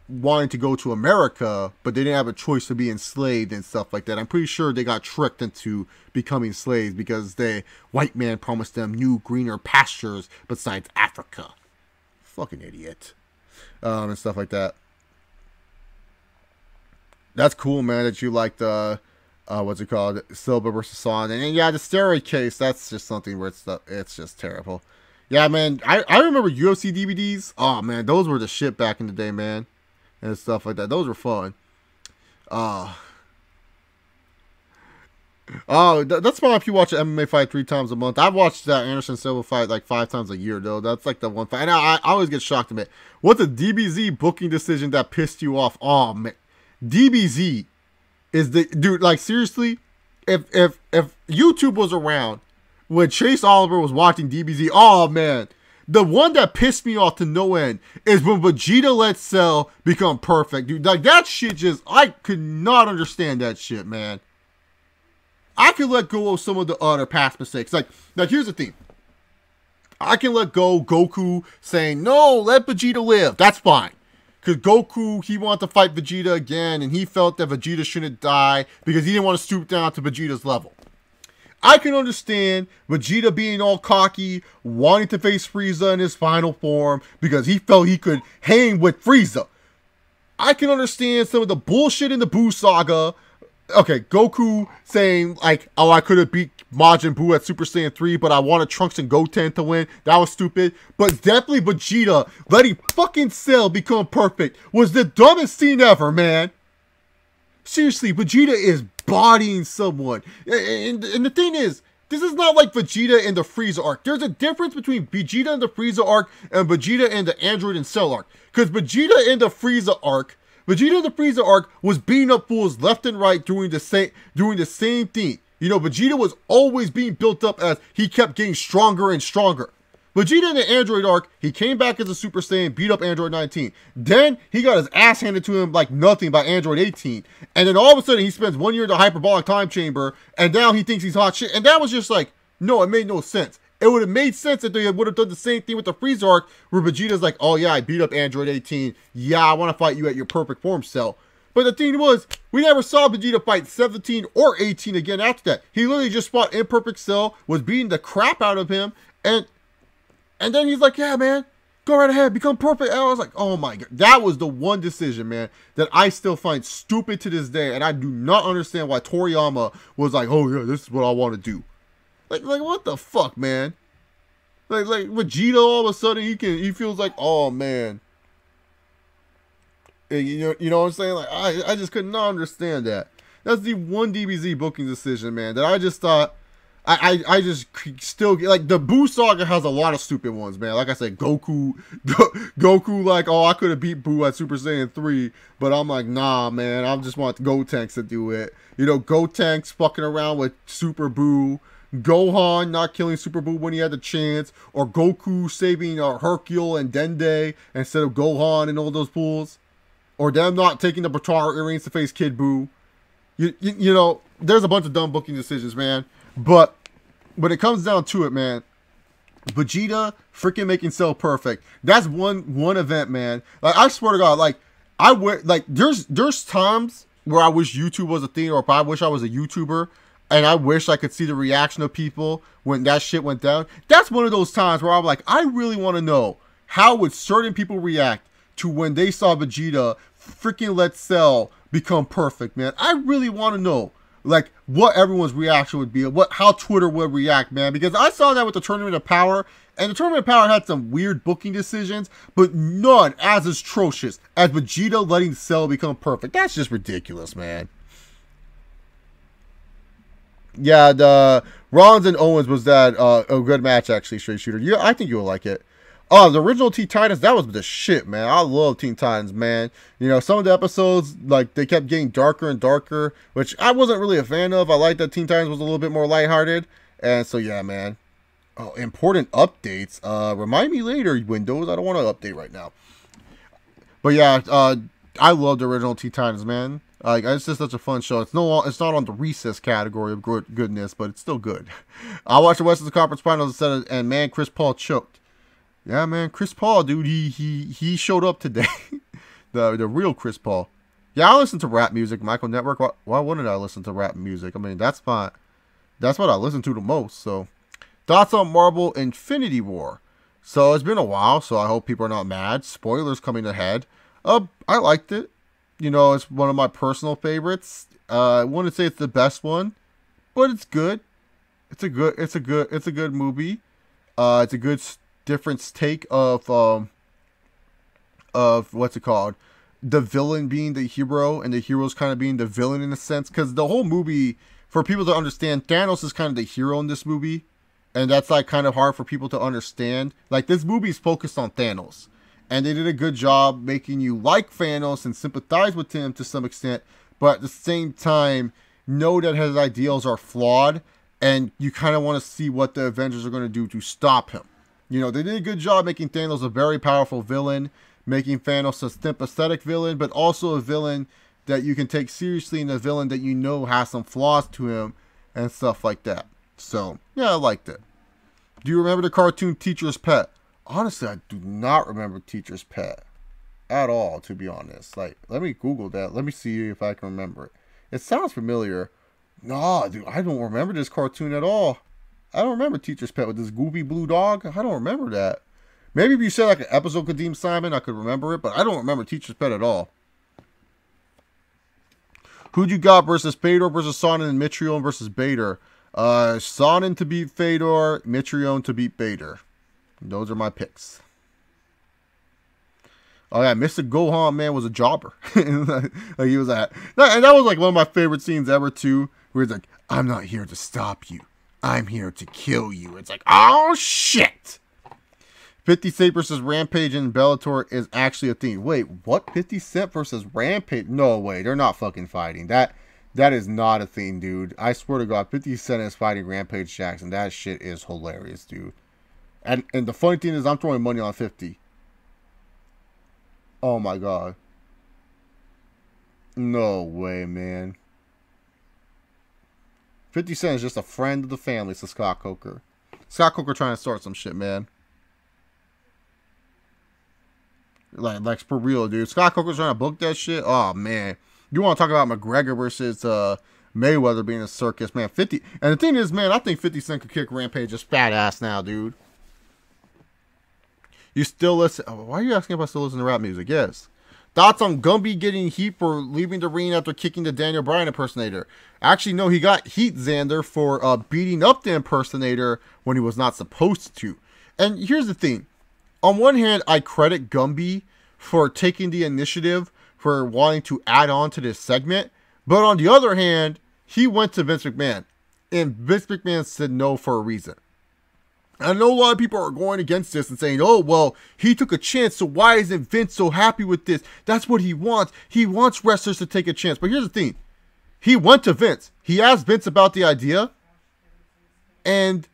wanting to go to America, but they didn't have a choice to be enslaved and stuff like that. I'm pretty sure they got tricked into becoming slaves because the white man promised them new, greener pastures besides Africa. Fucking idiot. And stuff like that. That's cool, man, that you liked, what's it called? Silva versus Son. And yeah, the steroid case, that's just something where it's just terrible. Yeah, man, I remember UFC DVDs. Oh, man, those were the shit back in the day, man. And stuff like that. Those were fun. That's fine if you watch an MMA fight 3 times a month. I've watched that Anderson Silva fight like 5 times a year, though. That's like the one fight. And I always get shocked a bit. What's a DBZ booking decision that pissed you off? Oh, man. DBZ is the dude. Like, seriously, if YouTube was around when Chase Oliver was watching DBZ, oh man, the one that pissed me off to no end is when Vegeta let Cell become perfect, dude. Like, that shit just, I could not understand that shit, man. I could let go of some of the other past mistakes. Like here's the thing. I can let go Goku saying, no, let Vegeta live. That's fine. Because Goku, he wanted to fight Vegeta again, and he felt that Vegeta shouldn't die because he didn't want to stoop down to Vegeta's level. I can understand Vegeta being all cocky, wanting to face Frieza in his final form because he felt he could hang with Frieza. I can understand some of the bullshit in the Buu saga. Okay, Goku saying, like, oh, I could have beat Majin Buu at Super Saiyan 3, but I wanted Trunks and Goten to win. That was stupid. But definitely Vegeta letting fucking Cell become perfect was the dumbest scene ever, man. Seriously, Vegeta is bodying someone. And the thing is, this is not like Vegeta in the Frieza arc. There's a difference between Vegeta in the Frieza arc and Vegeta in the Android and Cell arc. Because Vegeta in the Frieza arc was beating up fools left and right doing the same thing. You know, Vegeta was always being built up as he kept getting stronger and stronger. Vegeta in the Android arc, he came back as a Super Saiyan, beat up Android 19. Then he got his ass handed to him like nothing by Android 18. And then all of a sudden he spends 1 year in the hyperbolic time chamber, and now he thinks he's hot shit. And that was just like, no, it made no sense. It would have made sense if they would have done the same thing with the Frieza arc, where Vegeta's like, oh yeah, I beat up Android 18. Yeah, I want to fight you at your perfect form, Cell. But the thing was, we never saw Vegeta fight 17 or 18 again after that. He literally just fought Imperfect Cell, was beating the crap out of him, and then he's like, yeah, man, go right ahead, become perfect. And I was like, oh my God. That was the one decision, man, that I still find stupid to this day, and I do not understand why Toriyama was like, oh yeah, this is what I want to do. Like what the fuck, man? Like Vegeta all of a sudden he feels like, oh man. You know what I'm saying? Like I just could not understand that. That's the one DBZ booking decision, man, that I just thought I just still like the Buu saga has a lot of stupid ones, man. Like I said, Goku like, oh, I could have beat Buu at Super Saiyan 3, but I'm like, nah, man, I just want Gotenks to do it. You know, Gotenks fucking around with Super Buu, Gohan not killing Super Buu when he had the chance, or Goku saving Hercule and Dende instead of Gohan and all those fools, or them not taking the Batara earrings to face Kid Buu. You know, there's a bunch of dumb booking decisions, man. But when it comes down to it, man, Vegeta freaking making Cell perfect. That's one event, man. Like, I swear to God, like, I would, like, there's times where I wish YouTube was a thing, or if I wish I was a YouTuber, and I wish I could see the reaction of people when that shit went down. That's one of those times where I'm like, I really want to know how would certain people react to when they saw Vegeta freaking let Cell become perfect, man. I really want to know, like, what everyone's reaction would be, how Twitter would react, man. Because I saw that with the Tournament of Power, and the Tournament of Power had some weird booking decisions, but none as atrocious as Vegeta letting Cell become perfect. That's just ridiculous, man. Yeah, the Rollins and Owens was that a good match, actually, Straight Shooter. Yeah, I think you'll like it. Oh, the original Teen Titans, that was the shit, man. I love Teen Titans, man. You know, some of the episodes, like, they kept getting darker and darker, which I wasn't really a fan of. I liked that Teen Titans was a little bit more lighthearted. And so, yeah, man. Oh, important updates. Remind me later, Windows. I don't want to update right now. But, yeah, I love the original Teen Titans, man. Like, it's just such a fun show. It's not on the recess category of goodness, but it's still good. I watched the Western Conference Finals instead, and man, Chris Paul choked. Yeah, man, Chris Paul, dude, he showed up today. the real Chris Paul. Yeah, I listen to rap music, Michael Network. Why wouldn't I listen to rap music? I mean, that's what I listen to the most. So, thoughts on Marvel Infinity War? So it's been a while, so I hope people are not mad. Spoilers coming ahead. I liked it. You know, it's one of my personal favorites. I wouldn't say it's the best one, but it's good. It's a good movie. It's a good different take of what's it called? The villain being the hero and the hero's kind of being the villain in a sense. Because the whole movie, for people to understand, Thanos is kind of the hero in this movie. And that's like kind of hard for people to understand. Like, this movie is focused on Thanos. And they did a good job making you like Thanos and sympathize with him to some extent. But at the same time, know that his ideals are flawed. And you kind of want to see what the Avengers are going to do to stop him. You know, they did a good job making Thanos a very powerful villain. Making Thanos a sympathetic villain. But also a villain that you can take seriously. And a villain that you know has some flaws to him. And stuff like that. So, yeah, I liked it. Do you remember the cartoon Teacher's Pet? Honestly, I do not remember Teacher's Pet at all, to be honest. Like, let me Google that. Let me see if I can remember it. It sounds familiar. Nah, dude, I don't remember this cartoon at all. I don't remember Teacher's Pet with this goofy blue dog. I don't remember that. Maybe if you said like an episode Kadeem Simon, I could remember it, but I don't remember Teacher's Pet at all. Who'd you got versus Fedor versus Sonnen and Mitrione versus Bader? Sonnen to beat Fedor, Mitrione to beat Bader. Those are my picks. Oh yeah, Mr. Gohan, man, was a jobber. Like, he was and that was like one of my favorite scenes ever too, where he's like, "I'm not here to stop you. I'm here to kill you." It's like, oh shit. 50 Cent versus Rampage in Bellator is actually a thing. Wait, what? 50 Cent versus Rampage? No way, they're not fucking fighting. That is not a thing, dude. I swear to God, 50 Cent is fighting Rampage Jackson. That shit is hilarious, dude. And the funny thing is, I'm throwing money on 50. Oh my God. No way, man. 50 Cent is just a friend of the family, so Scott Coker. Scott Coker trying to start some shit, man. Like for real, dude. Scott Coker's trying to book that shit. Oh man. You want to talk about McGregor versus Mayweather being a circus, man. 50. And the thing is, man, I think 50 Cent could kick Rampage's fat ass now, dude. You still listen? Why are you asking if I still listen to rap music? Yes. Thoughts on Gumby getting heat for leaving the ring after kicking the Daniel Bryan impersonator? Actually, no, he got heat, Xander, for beating up the impersonator when he was not supposed to. And here's the thing. On one hand, I credit Gumby for taking the initiative for wanting to add on to this segment. But on the other hand, he went to Vince McMahon. And Vince McMahon said no for a reason. I know a lot of people are going against this and saying, oh, well, he took a chance, so why isn't Vince so happy with this? That's what he wants. He wants wrestlers to take a chance. But here's the thing. He went to Vince. He asked Vince about the idea. And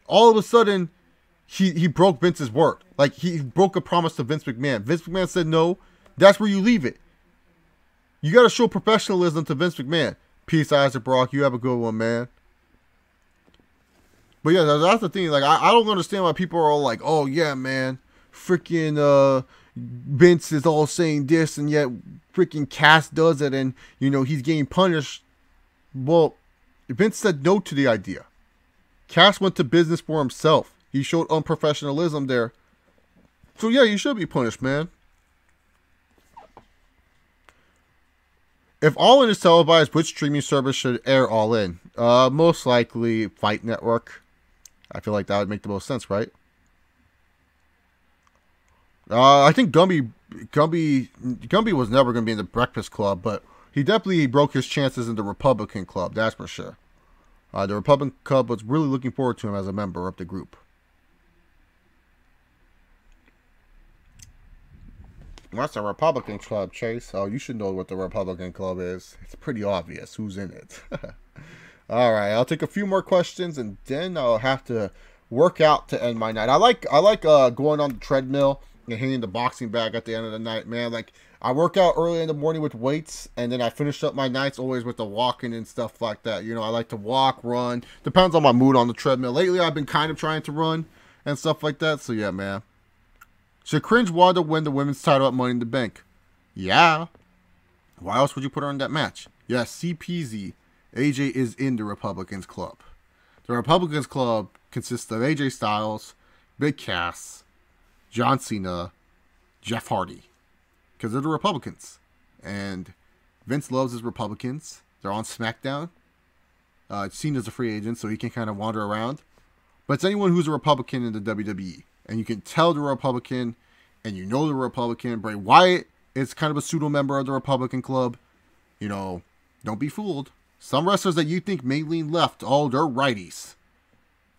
all of a sudden, he broke Vince's word. Like, he broke a promise to Vince McMahon. Vince McMahon said no. That's where you leave it. You got to show professionalism to Vince McMahon. Peace, Isaac Brock. You have a good one, man. But yeah, that's the thing. Like, I don't understand why people are all like, oh, yeah, man. Freaking Vince is all saying this, and yet freaking Cass does it, and, you know, he's getting punished. Well, Vince said no to the idea. Cass went to business for himself. He showed unprofessionalism there. So, yeah, you should be punished, man. If All In is televised, which streaming service should air All In? Most likely Fight Network. I feel like that would make the most sense, right? I think Gumby was never going to be in the Breakfast Club, but he definitely broke his chances in the Republican Club, that's for sure. The Republican Club was really looking forward to him as a member of the group. What's a Republican Club, Chase? Oh, you should know what the Republican Club is. It's pretty obvious who's in it. Alright, I'll take a few more questions, and then I'll have to work out to end my night. I like going on the treadmill and hitting the boxing bag at the end of the night, man. Like, I work out early in the morning with weights, and then I finish up my nights always with the walking and stuff like that. You know, I like to walk, run. Depends on my mood on the treadmill. Lately, I've been kind of trying to run and stuff like that. So, yeah, man. Should Cringe Wanda win the women's title at Money in the Bank? Yeah. Why else would you put her in that match? Yeah, CPZ. AJ is in the Republicans Club. The Republicans Club consists of AJ Styles, Big Cass, John Cena, Jeff Hardy. Because they're the Republicans. And Vince loves his Republicans. They're on SmackDown. Cena's a free agent, so he can kind of wander around. But it's anyone who's a Republican in the WWE. And you can tell they're a Republican, and you know they're a Republican. Bray Wyatt is kind of a pseudo-member of the Republican Club. You know, don't be fooled. Some wrestlers that you think may lean left, oh, they're righties.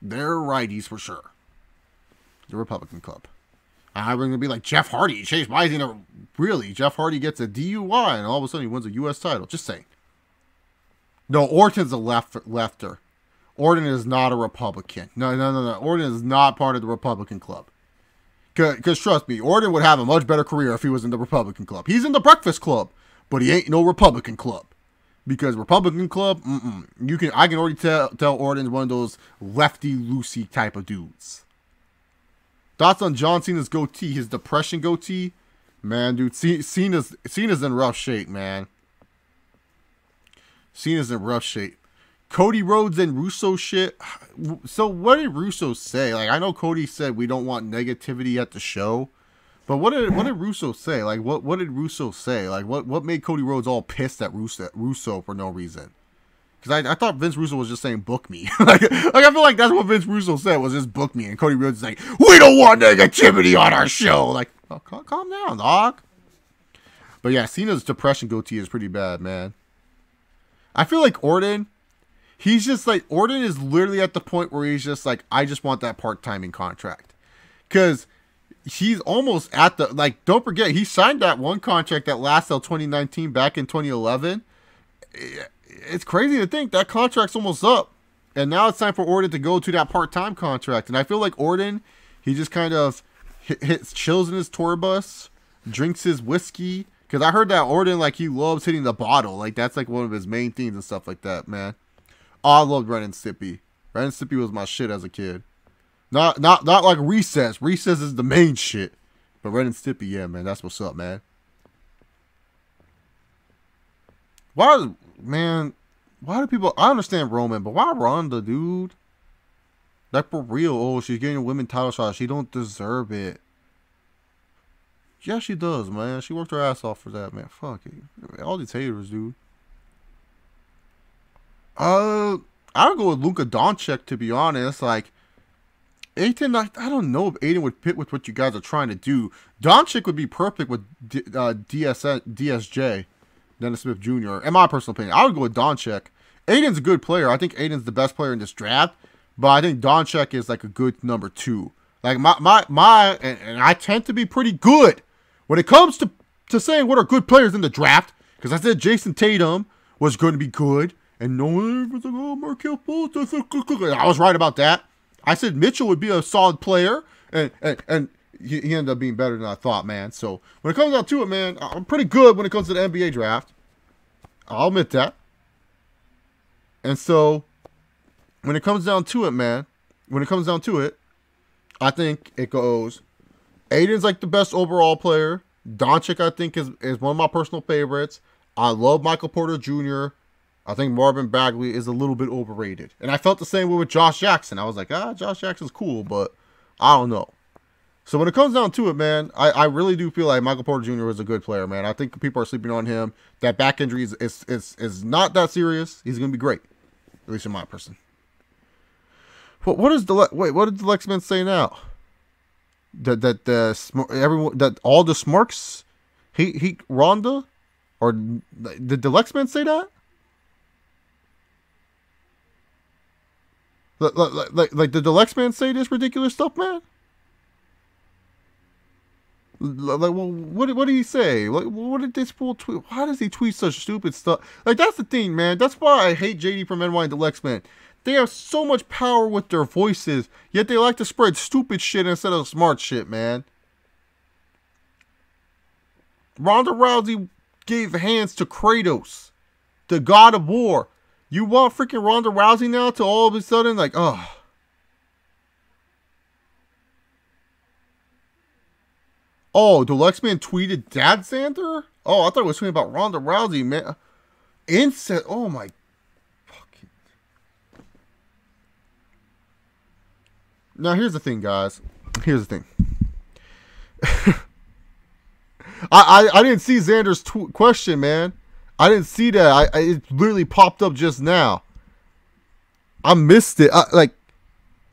They're righties for sure. The Republican Club. I'm going to be like, Jeff Hardy. Chase, why is he never... Really? Jeff Hardy gets a DUI and all of a sudden he wins a U.S. title. Just saying. No, Orton's a lefter. Orton is not a Republican. No. Orton is not part of the Republican Club. Because trust me, Orton would have a much better career if he was in the Republican Club. He's in the Breakfast Club, but he ain't no Republican Club. Because Republican Club, I can already tell Orton's one of those lefty-loosey type of dudes. Thoughts on John Cena's goatee, his depression goatee? Man, dude, Cena's in rough shape, man. Cena's in rough shape. Cody Rhodes and Russo shit. So what did Russo say? Like, I know Cody said we don't want negativity at the show. But what did Russo say? Like, what did Russo say? Like, what made Cody Rhodes all pissed at Russo for no reason? Because I thought Vince Russo was just saying, book me. like, I feel like that's what Vince Russo said, was just book me. And Cody Rhodes is like, we don't want negativity on our show. Like, oh, calm down, dog. But yeah, Cena's depression goatee is pretty bad, man. I feel like Orton, he's just like, Orton is literally at the point where he's just like, I just want that part-timing contract. Because he's almost at the, like, don't forget, he signed that one contract that lasts till 2019 back in 2011. It's crazy to think that contract's almost up. And now it's time for Orton to go to that part-time contract. And I feel like Orton, he just kind of chills in his tour bus, drinks his whiskey. Because I heard that Orton, like, he loves hitting the bottle. Like, that's, like, one of his main themes and stuff like that, man. Oh, I loved Ren and Stimpy. Ren and Stimpy was my shit as a kid. Not like Recess. Recess is the main shit. But Ren and Stimpy, yeah, man. That's what's up, man. Why do people... I understand Roman, but why Ronda, dude? Like, for real. Oh, she's getting a women's title shot. She don't deserve it. Yeah, she does, man. She worked her ass off for that, man. Fuck it. All these haters, dude. I would go with Luka Doncic, to be honest. Like, Aiden, I don't know if Aiden would fit with what you guys are trying to do. Doncic would be perfect with DSJ, Dennis Smith Jr., in my personal opinion. I would go with Doncic. Aiden's a good player. I think Aiden's the best player in this draft, but I think Doncic is like a good number 2. Like, and I tend to be pretty good when it comes to saying what are good players in the draft, because I said Jason Tatum was going to be good, And no one was like, oh, Markelle Fultz. I was right about that. I said Mitchell would be a solid player, and he ended up being better than I thought, man. So when it comes down to it, man, I'm pretty good when it comes to the NBA draft. I'll admit that. And so when it comes down to it, man, I think it goes, Aiden's like the best overall player. Doncic, I think, is one of my personal favorites. I love Michael Porter Jr. I think Marvin Bagley is a little bit overrated. And I felt the same way with Josh Jackson. I was like, Josh Jackson's cool, but I don't know. So when it comes down to it, man, I really do feel like Michael Porter Jr. is a good player, man. I think people are sleeping on him. That back injury is not that serious. He's going to be great, at least in my person. What did the Lexman say now? That all the smarks he Ronda, or did the Lexman say that? Like did the Lexman say this ridiculous stuff, man? Like, well, what did he say? Like, what did this fool tweet? Why does he tweet such stupid stuff? Like, that's the thing, man. That's why I hate JD from NY and the Lexman. They have so much power with their voices, yet they like to spread stupid shit instead of smart shit, man. Ronda Rousey gave hands to Kratos, the god of war. You want freaking Ronda Rousey now to all of a sudden, like, oh. Oh, the Lexman tweeted that, Xander? Oh, I thought it was tweeting about Ronda Rousey, man. Incest. Oh, my. Fucking. Now, here's the thing, guys. Here's the thing. I didn't see Xander's question, man. I didn't see that. It literally popped up just now. I missed it.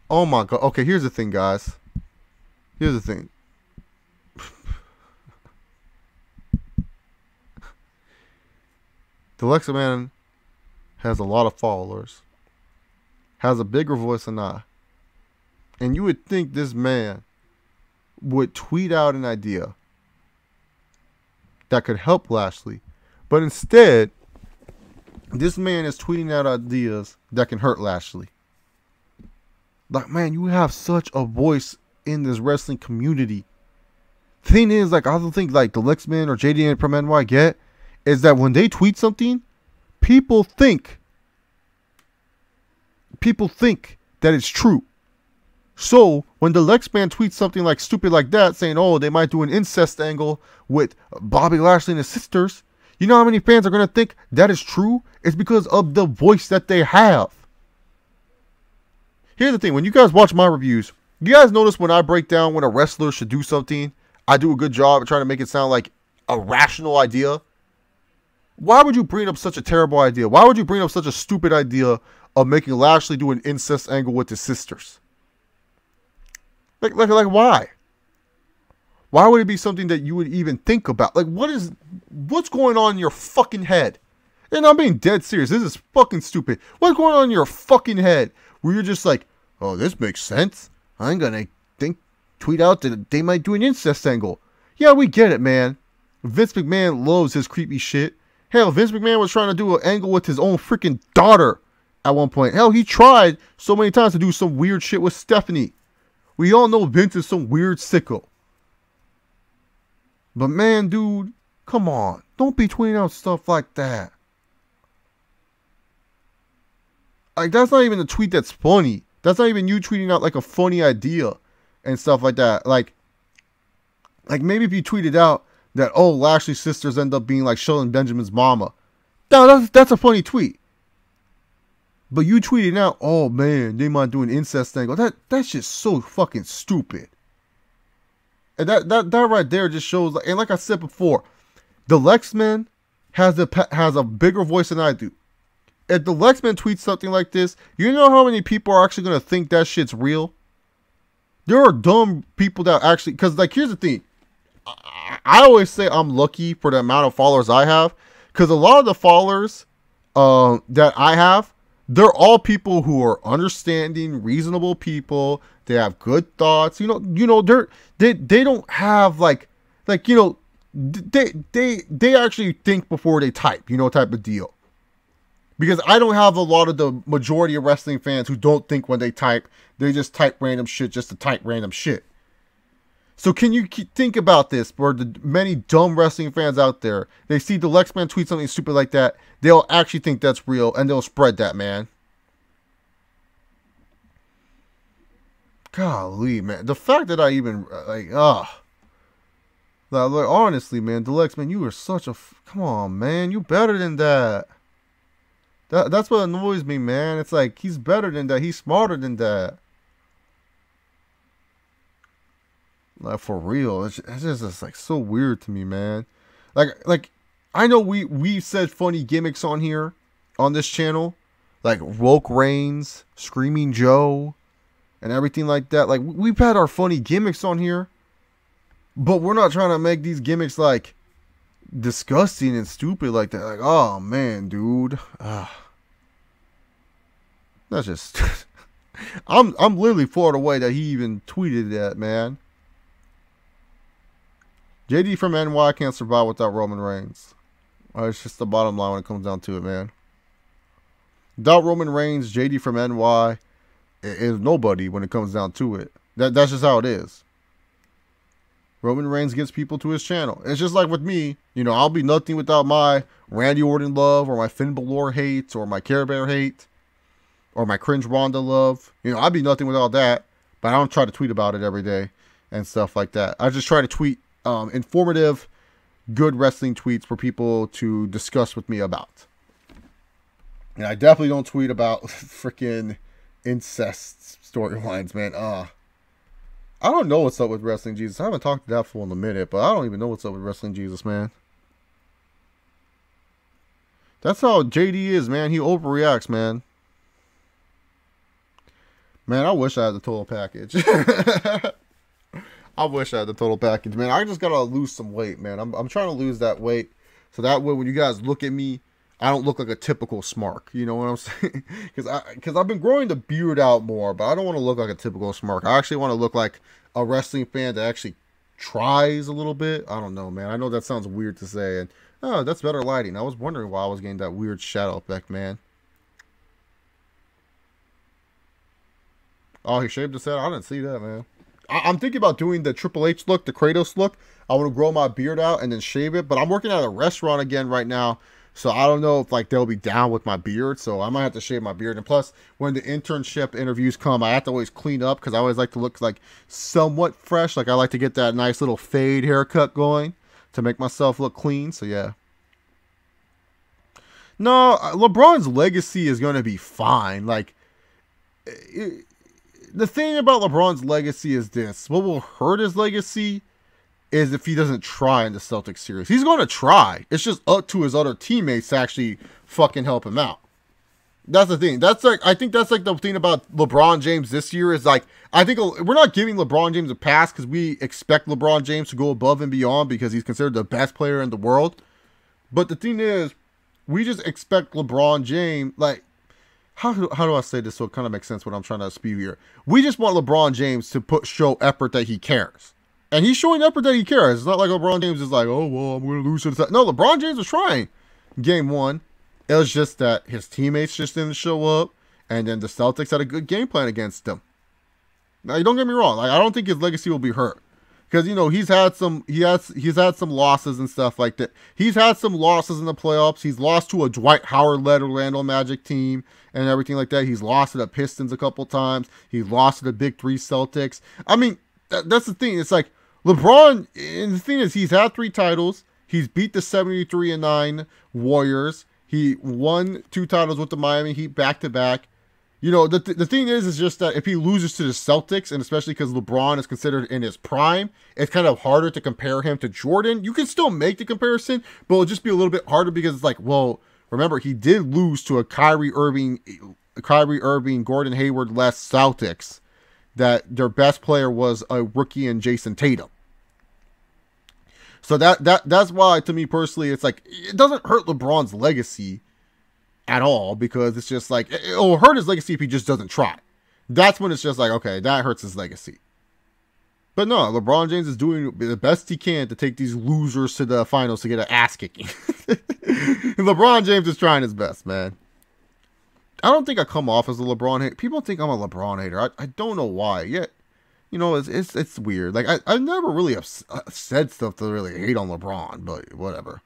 Oh, my God. Okay, here's the thing, guys. Here's the thing. The Lexman has a lot of followers, has a bigger voice than I. And you would think this man would tweet out an idea that could help Lashley. But instead, this man is tweeting out ideas that can hurt Lashley. Like, man, you have such a voice in this wrestling community. Thing is, like, I don't think, like, the Lexman or JDN from NY get is that when they tweet something, people think that it's true. So when the Lexman tweets something like stupid like that, saying, oh, they might do an incest angle with Bobby Lashley and his sisters, you know how many fans are going to think that is true? It's because of the voice that they have. Here's the thing. When you guys watch my reviews, you guys notice when I break down when a wrestler should do something, I do a good job at trying to make it sound like a rational idea. Why would you bring up such a terrible idea? Why would you bring up such a stupid idea of making Lashley do an incest angle with his sisters? Like why? Why would it be something that you would even think about? Like, what's going on in your fucking head? And I'm being dead serious. This is fucking stupid. What's going on in your fucking head where you're just like, oh, this makes sense. I'm gonna tweet out that they might do an incest angle. Yeah, we get it, man. Vince McMahon loves his creepy shit. Hell, Vince McMahon was trying to do an angle with his own freaking daughter at one point. Hell, he tried so many times to do some weird shit with Stephanie. We all know Vince is some weird sicko. But man, dude, come on. Don't be tweeting out stuff like that. Like, that's not even a tweet that's funny. That's not even you tweeting out like a funny idea and stuff like that. Like maybe if you tweeted out that, oh, Lashley's sisters end up being like Shelton Benjamin's mama. No, that's a funny tweet. But you tweeting out, oh man, they might do an incest angle. That's just so fucking stupid. And that right there just shows, and like I said before, the Lexman has a bigger voice than I do. If the Lexman tweets something like this, you know how many people are actually gonna think that shit's real? There are dumb people that actually, because like here's the thing. I always say I'm lucky for the amount of followers I have, because a lot of the followers that I have, they're all people who are understanding, reasonable people. They have good thoughts. You know, they don't have like you know, they actually think before they type, you know, type of deal. Because I don't have a lot of the majority of wrestling fans who don't think when they type, they just type random shit just to type random shit. So can you think about this? For the many dumb wrestling fans out there, they see the Lexman tweet something stupid like that, they'll actually think that's real and they'll spread that, man. Golly, man. The fact that I even, like, honestly, man, Deluxe, man, you are such a... Come on, man. You better than that. That's what annoys me, man. It's like, he's better than that. He's smarter than that. Like, for real. It's just like, so weird to me, man. Like, I know we've said funny gimmicks on here, on this channel. Like, Woke Reigns, Screaming Joe, and everything like that. Like, we've had our funny gimmicks on here. But we're not trying to make these gimmicks, like, disgusting and stupid like that. Like, oh, man, dude. That's just... I'm literally floored away that he even tweeted that, man. JD from NY can't survive without Roman Reigns. It's just the bottom line when it comes down to it, man. Without Roman Reigns, JD from NY is nobody when it comes down to it. That's just how it is. Roman Reigns gets people to his channel. It's just like with me, you know, I'll be nothing without my Randy Orton love, or my Finn Balor hate, or my Care Bear hate, or my Cringe Ronda love. You know, I'd be nothing without that, but I don't try to tweet about it every day and stuff like that. I just try to tweet informative, good wrestling tweets for people to discuss with me about. And I definitely don't tweet about freaking incest storylines, man. I don't know what's up with Wrestling Jesus. I haven't talked to that fool in a minute, but I don't even know what's up with Wrestling Jesus, man. That's how JD is, man. He overreacts, man. Man, I wish I had the total package. I wish I had the total package, man. I just gotta lose some weight, man. I'm trying to lose that weight, so that way when you guys look at me, I don't look like a typical smark. You know what I'm saying? Because I've been growing the beard out more, but I don't want to look like a typical smark. I actually want to look like a wrestling fan that actually tries a little bit. I don't know, man. I know that sounds weird to say, and oh, that's better lighting. I was wondering why I was getting that weird shadow effect, man. Oh, he shaved his head? I didn't see that, man. I'm thinking about doing the Triple H look, the Kratos look. I want to grow my beard out and then shave it, but I'm working at a restaurant again right now, so I don't know if like they'll be down with my beard, so I might have to shave my beard. And plus, when the internship interviews come, I have to always clean up because I always like to look like somewhat fresh. Like I like to get that nice little fade haircut going to make myself look clean, so yeah. No, LeBron's legacy is going to be fine. Like, the thing about LeBron's legacy is this. What will hurt his legacy is if he doesn't try in the Celtics series. He's going to try. It's just up to his other teammates to actually fucking help him out. That's the thing. That's like, I think that's like the thing about LeBron James this year is like, I think we're not giving LeBron James a pass because we expect LeBron James to go above and beyond because he's considered the best player in the world. But the thing is, we just expect LeBron James, like, how do I say this so it kind of makes sense what I'm trying to spew here? We just want LeBron James to show effort that he cares. And he's showing effort that he cares. It's not like LeBron James is like, oh, well, I'm going to lose to the... No, LeBron James was trying game one. It was just that his teammates just didn't show up. And then the Celtics had a good game plan against them. Now, don't get me wrong. Like, I don't think his legacy will be hurt. Because, you know, he's had some losses and stuff like that. He's had some losses in the playoffs. He's lost to a Dwight Howard-led Orlando Magic team and everything like that. He's lost to the Pistons a couple times. He's lost to the Big Three Celtics. I mean, that's the thing. It's like LeBron, and the thing is, he's had 3 titles. He's beat the 73-9 Warriors. He won 2 titles with the Miami Heat back-to-back. You know, the thing is just that if he loses to the Celtics, and especially because LeBron is considered in his prime, it's kind of harder to compare him to Jordan. You can still make the comparison, but it'll just be a little bit harder because it's like, well, remember, he did lose to a Kyrie Irving, Gordon Hayward-less Celtics that their best player was a rookie in Jason Tatum. So that's why, to me personally, it's like, it doesn't hurt LeBron's legacy at all, because it's just like, it'll hurt his legacy if he just doesn't try. That's when it's just like, okay, that hurts his legacy. But no, LeBron James is doing the best he can to take these losers to the finals to get an ass kicking. LeBron James is trying his best, man. I don't think I come off as a LeBron hater. People think I'm a LeBron hater. I don't know why. Yet, you know, it's weird. Like I never really have said stuff to really hate on LeBron, but whatever.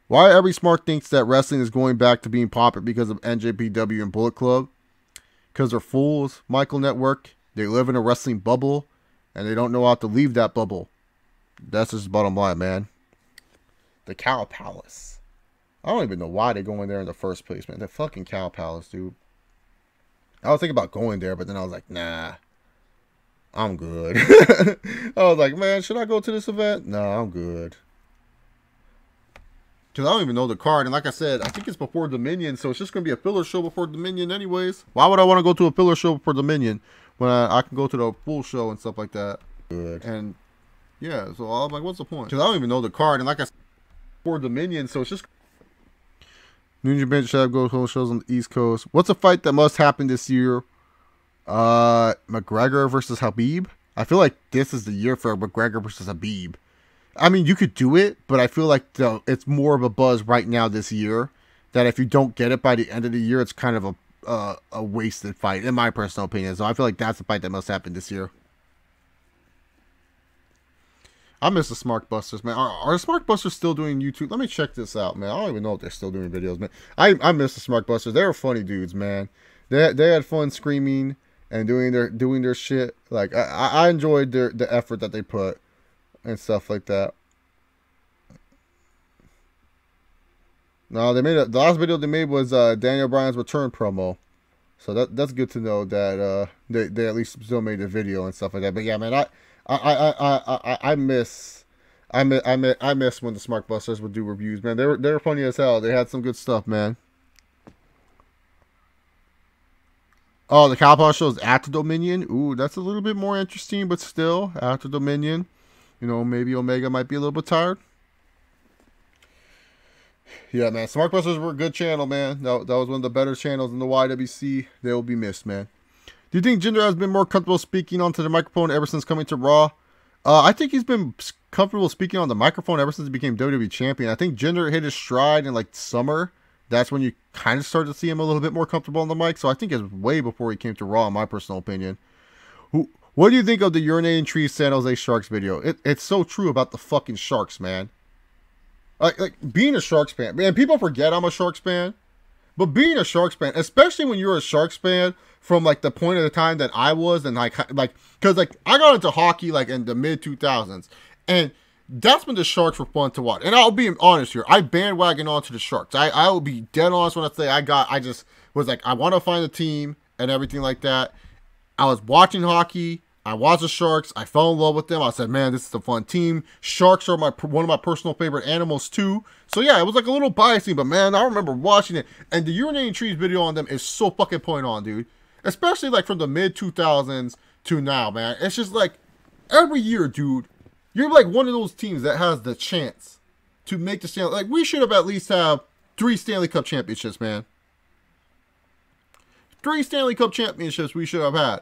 Why every smart thinks that wrestling is going back to being popular because of NJPW and Bullet Club? Because they're fools, Michael Network. They live in a wrestling bubble, and they don't know how to leave that bubble. That's just the bottom line, man. The Cow Palace. I don't even know why they go in there in the first place, man. The fucking Cow Palace, dude. I was thinking about going there, but then I was like, nah. I'm good. I was like, man, should I go to this event? No, I'm good. Because I don't even know the card. And like I said, I think it's before Dominion. So it's just going to be a filler show before Dominion anyways. Why would I want to go to a filler show before Dominion when I can go to the full show and stuff like that? Good. And yeah, so I'm like, what's the point? Because I don't even know the card. And like I said, before Dominion. So it's just... New Japan should go to shows on the East Coast. What's a fight that must happen this year? McGregor versus Habib. I feel like this is the year for McGregor versus Habib. I mean, you could do it, but I feel like it's more of a buzz right now this year. That if you don't get it by the end of the year, it's kind of a wasted fight, in my personal opinion. So I feel like that's a fight that must happen this year. I miss the Smart Busters, man. Are the Smart Busters still doing YouTube? Let me check this out, man. I don't even know if they're still doing videos, man. I miss the Smart Busters. They were funny dudes, man. They had fun screaming and doing their shit. Like I enjoyed the effort that they put and stuff like that. No, the last video they made was Daniel Bryan's return promo, so that's good to know that they at least still made a video and stuff like that. But yeah, man, I miss when the Smart Busters would do reviews, man. They were funny as hell. They had some good stuff, man. Oh, the Cowboy show is after Dominion. Ooh, that's a little bit more interesting, but still after Dominion. You know, maybe Omega might be a little bit tired. Yeah, man. Smart Busters were a good channel, man. That was one of the better channels in the YWC. They will be missed, man. Do you think Jinder has been more comfortable speaking onto the microphone ever since coming to Raw? I think he's been comfortable speaking on the microphone ever since he became WWE champion. I think Jinder hit his stride in like summer. That's when you kind of start to see him a little bit more comfortable on the mic. So I think it's way before he came to Raw, in my personal opinion. What do you think of the urinating trees San Jose Sharks video? It's so true about the fucking Sharks, man. Like being a Sharks fan, man, people forget I'm a Sharks fan. But being a Sharks fan, especially when you're a Sharks fan from like the point of the time that I was, and because I got into hockey like in the mid 2000s, and that's when the Sharks were fun to watch. And I'll be honest here, I bandwagon onto the Sharks. I will be dead honest when I say I just was like, I want to find a team and everything like that. I was watching hockey. I watched the Sharks. I fell in love with them. I said, man, this is a fun team. Sharks are one of my personal favorite animals too. So yeah, it was like a little biasing, but man, I remember watching it. And the urinating trees video on them is so fucking point on, dude. Especially like from the mid 2000s to now, man. It's just like every year, dude, you're like one of those teams that has the chance to make the Stanley. Like we should have at least have 3 Stanley Cup championships, man. 3 Stanley Cup championships we should have had.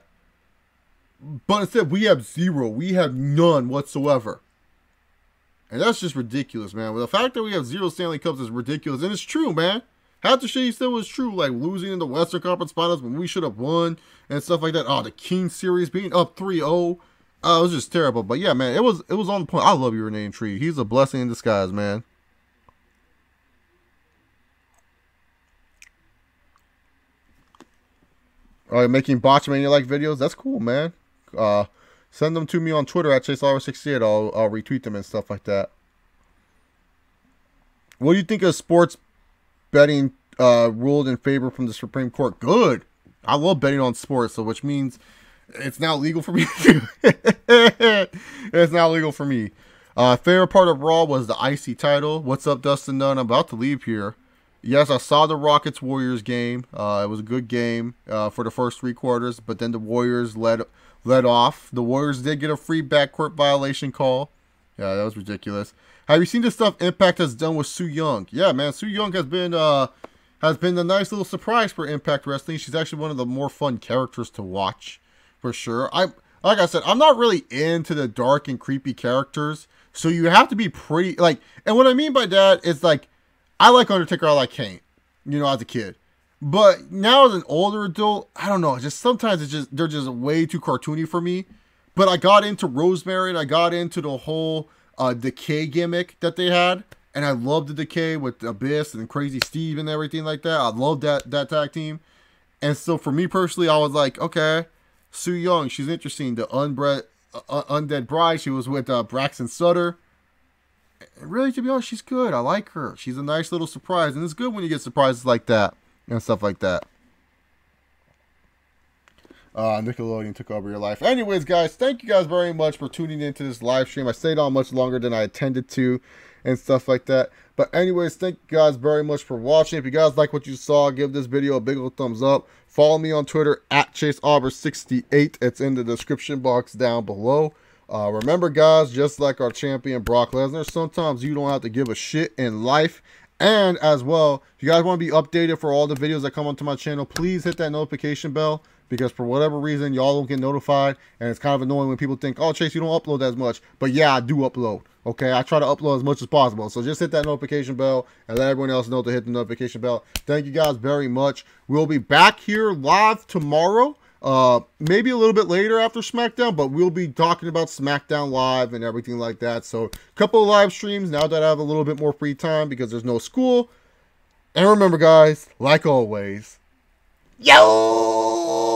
But instead, we have 0. We have none whatsoever. And that's just ridiculous, man. Well, the fact that we have 0 Stanley Cups is ridiculous. And it's true, man. Half the shit he said was true. Like losing in the Western Conference Finals when we should have won and stuff like that. Oh, the King Series being up 3-0. It was just terrible. But yeah, man, it was on the point. I love your name, Tree. He's a blessing in disguise, man. All right, making Botchmania-like videos. That's cool, man. Send them to me on Twitter at ChaseOver68. I'll retweet them and stuff like that. What do you think of sports betting ruled in favor from the Supreme Court? Good. I love betting on sports, so which means it's now legal for me. It's now legal for me. Favorite part of Raw was the IC title. What's up, Dustin Dunn? I'm about to leave here. Yes, I saw the Rockets-Warriors game. It was a good game for the first 3 quarters, but then the Warriors led off. The Warriors did get a free backcourt violation call. Yeah, that was ridiculous. Have you seen the stuff Impact has done with Su Yung? Yeah, man, Su Yung has been a nice little surprise for Impact Wrestling. She's actually one of the more fun characters to watch, for sure. Like I said, I'm not really into the dark and creepy characters, so you have to be pretty, like, and what I mean by that is, like, I like Undertaker, I like Kane. you know, as a kid. But now as an older adult, I don't know. Just sometimes they're just way too cartoony for me. But I got into Rosemary and I got into the whole Decay gimmick that they had. And I loved the Decay with Abyss and Crazy Steve and everything like that. I loved that tag team. And so for me personally, I was like, okay, Su Yung, she's interesting. The Undead Bride, she was with Braxton Sutter. And really, to be honest, she's good. I like her. She's a nice little surprise. And it's good when you get surprises like that and stuff like that. Nickelodeon took over your life. Anyways, guys, thank you guys very much for tuning into this live stream. I stayed on much longer than I intended to and stuff like that. But anyways, thank you guys very much for watching. If you guys like what you saw, give this video a big old thumbs up. Follow me on Twitter at ChaseAuber68. It's in the description box down below. Remember, guys, just like our champion Brock Lesnar, sometimes you don't have to give a shit in life. And as well, if you guys want to be updated for all the videos that come onto my channel, please hit that notification bell. Because for whatever reason, y'all don't get notified. And it's kind of annoying when people think, oh, Chase, you don't upload as much. But yeah, I do upload. Okay, I try to upload as much as possible. So just hit that notification bell and let everyone else know to hit the notification bell. Thank you guys very much. We'll be back here live tomorrow. Maybe a little bit later after SmackDown, but we'll be talking about SmackDown Live and everything like that. So a couple of live streams now that I have a little bit more free time because there's no school. And remember, guys, like always, yo!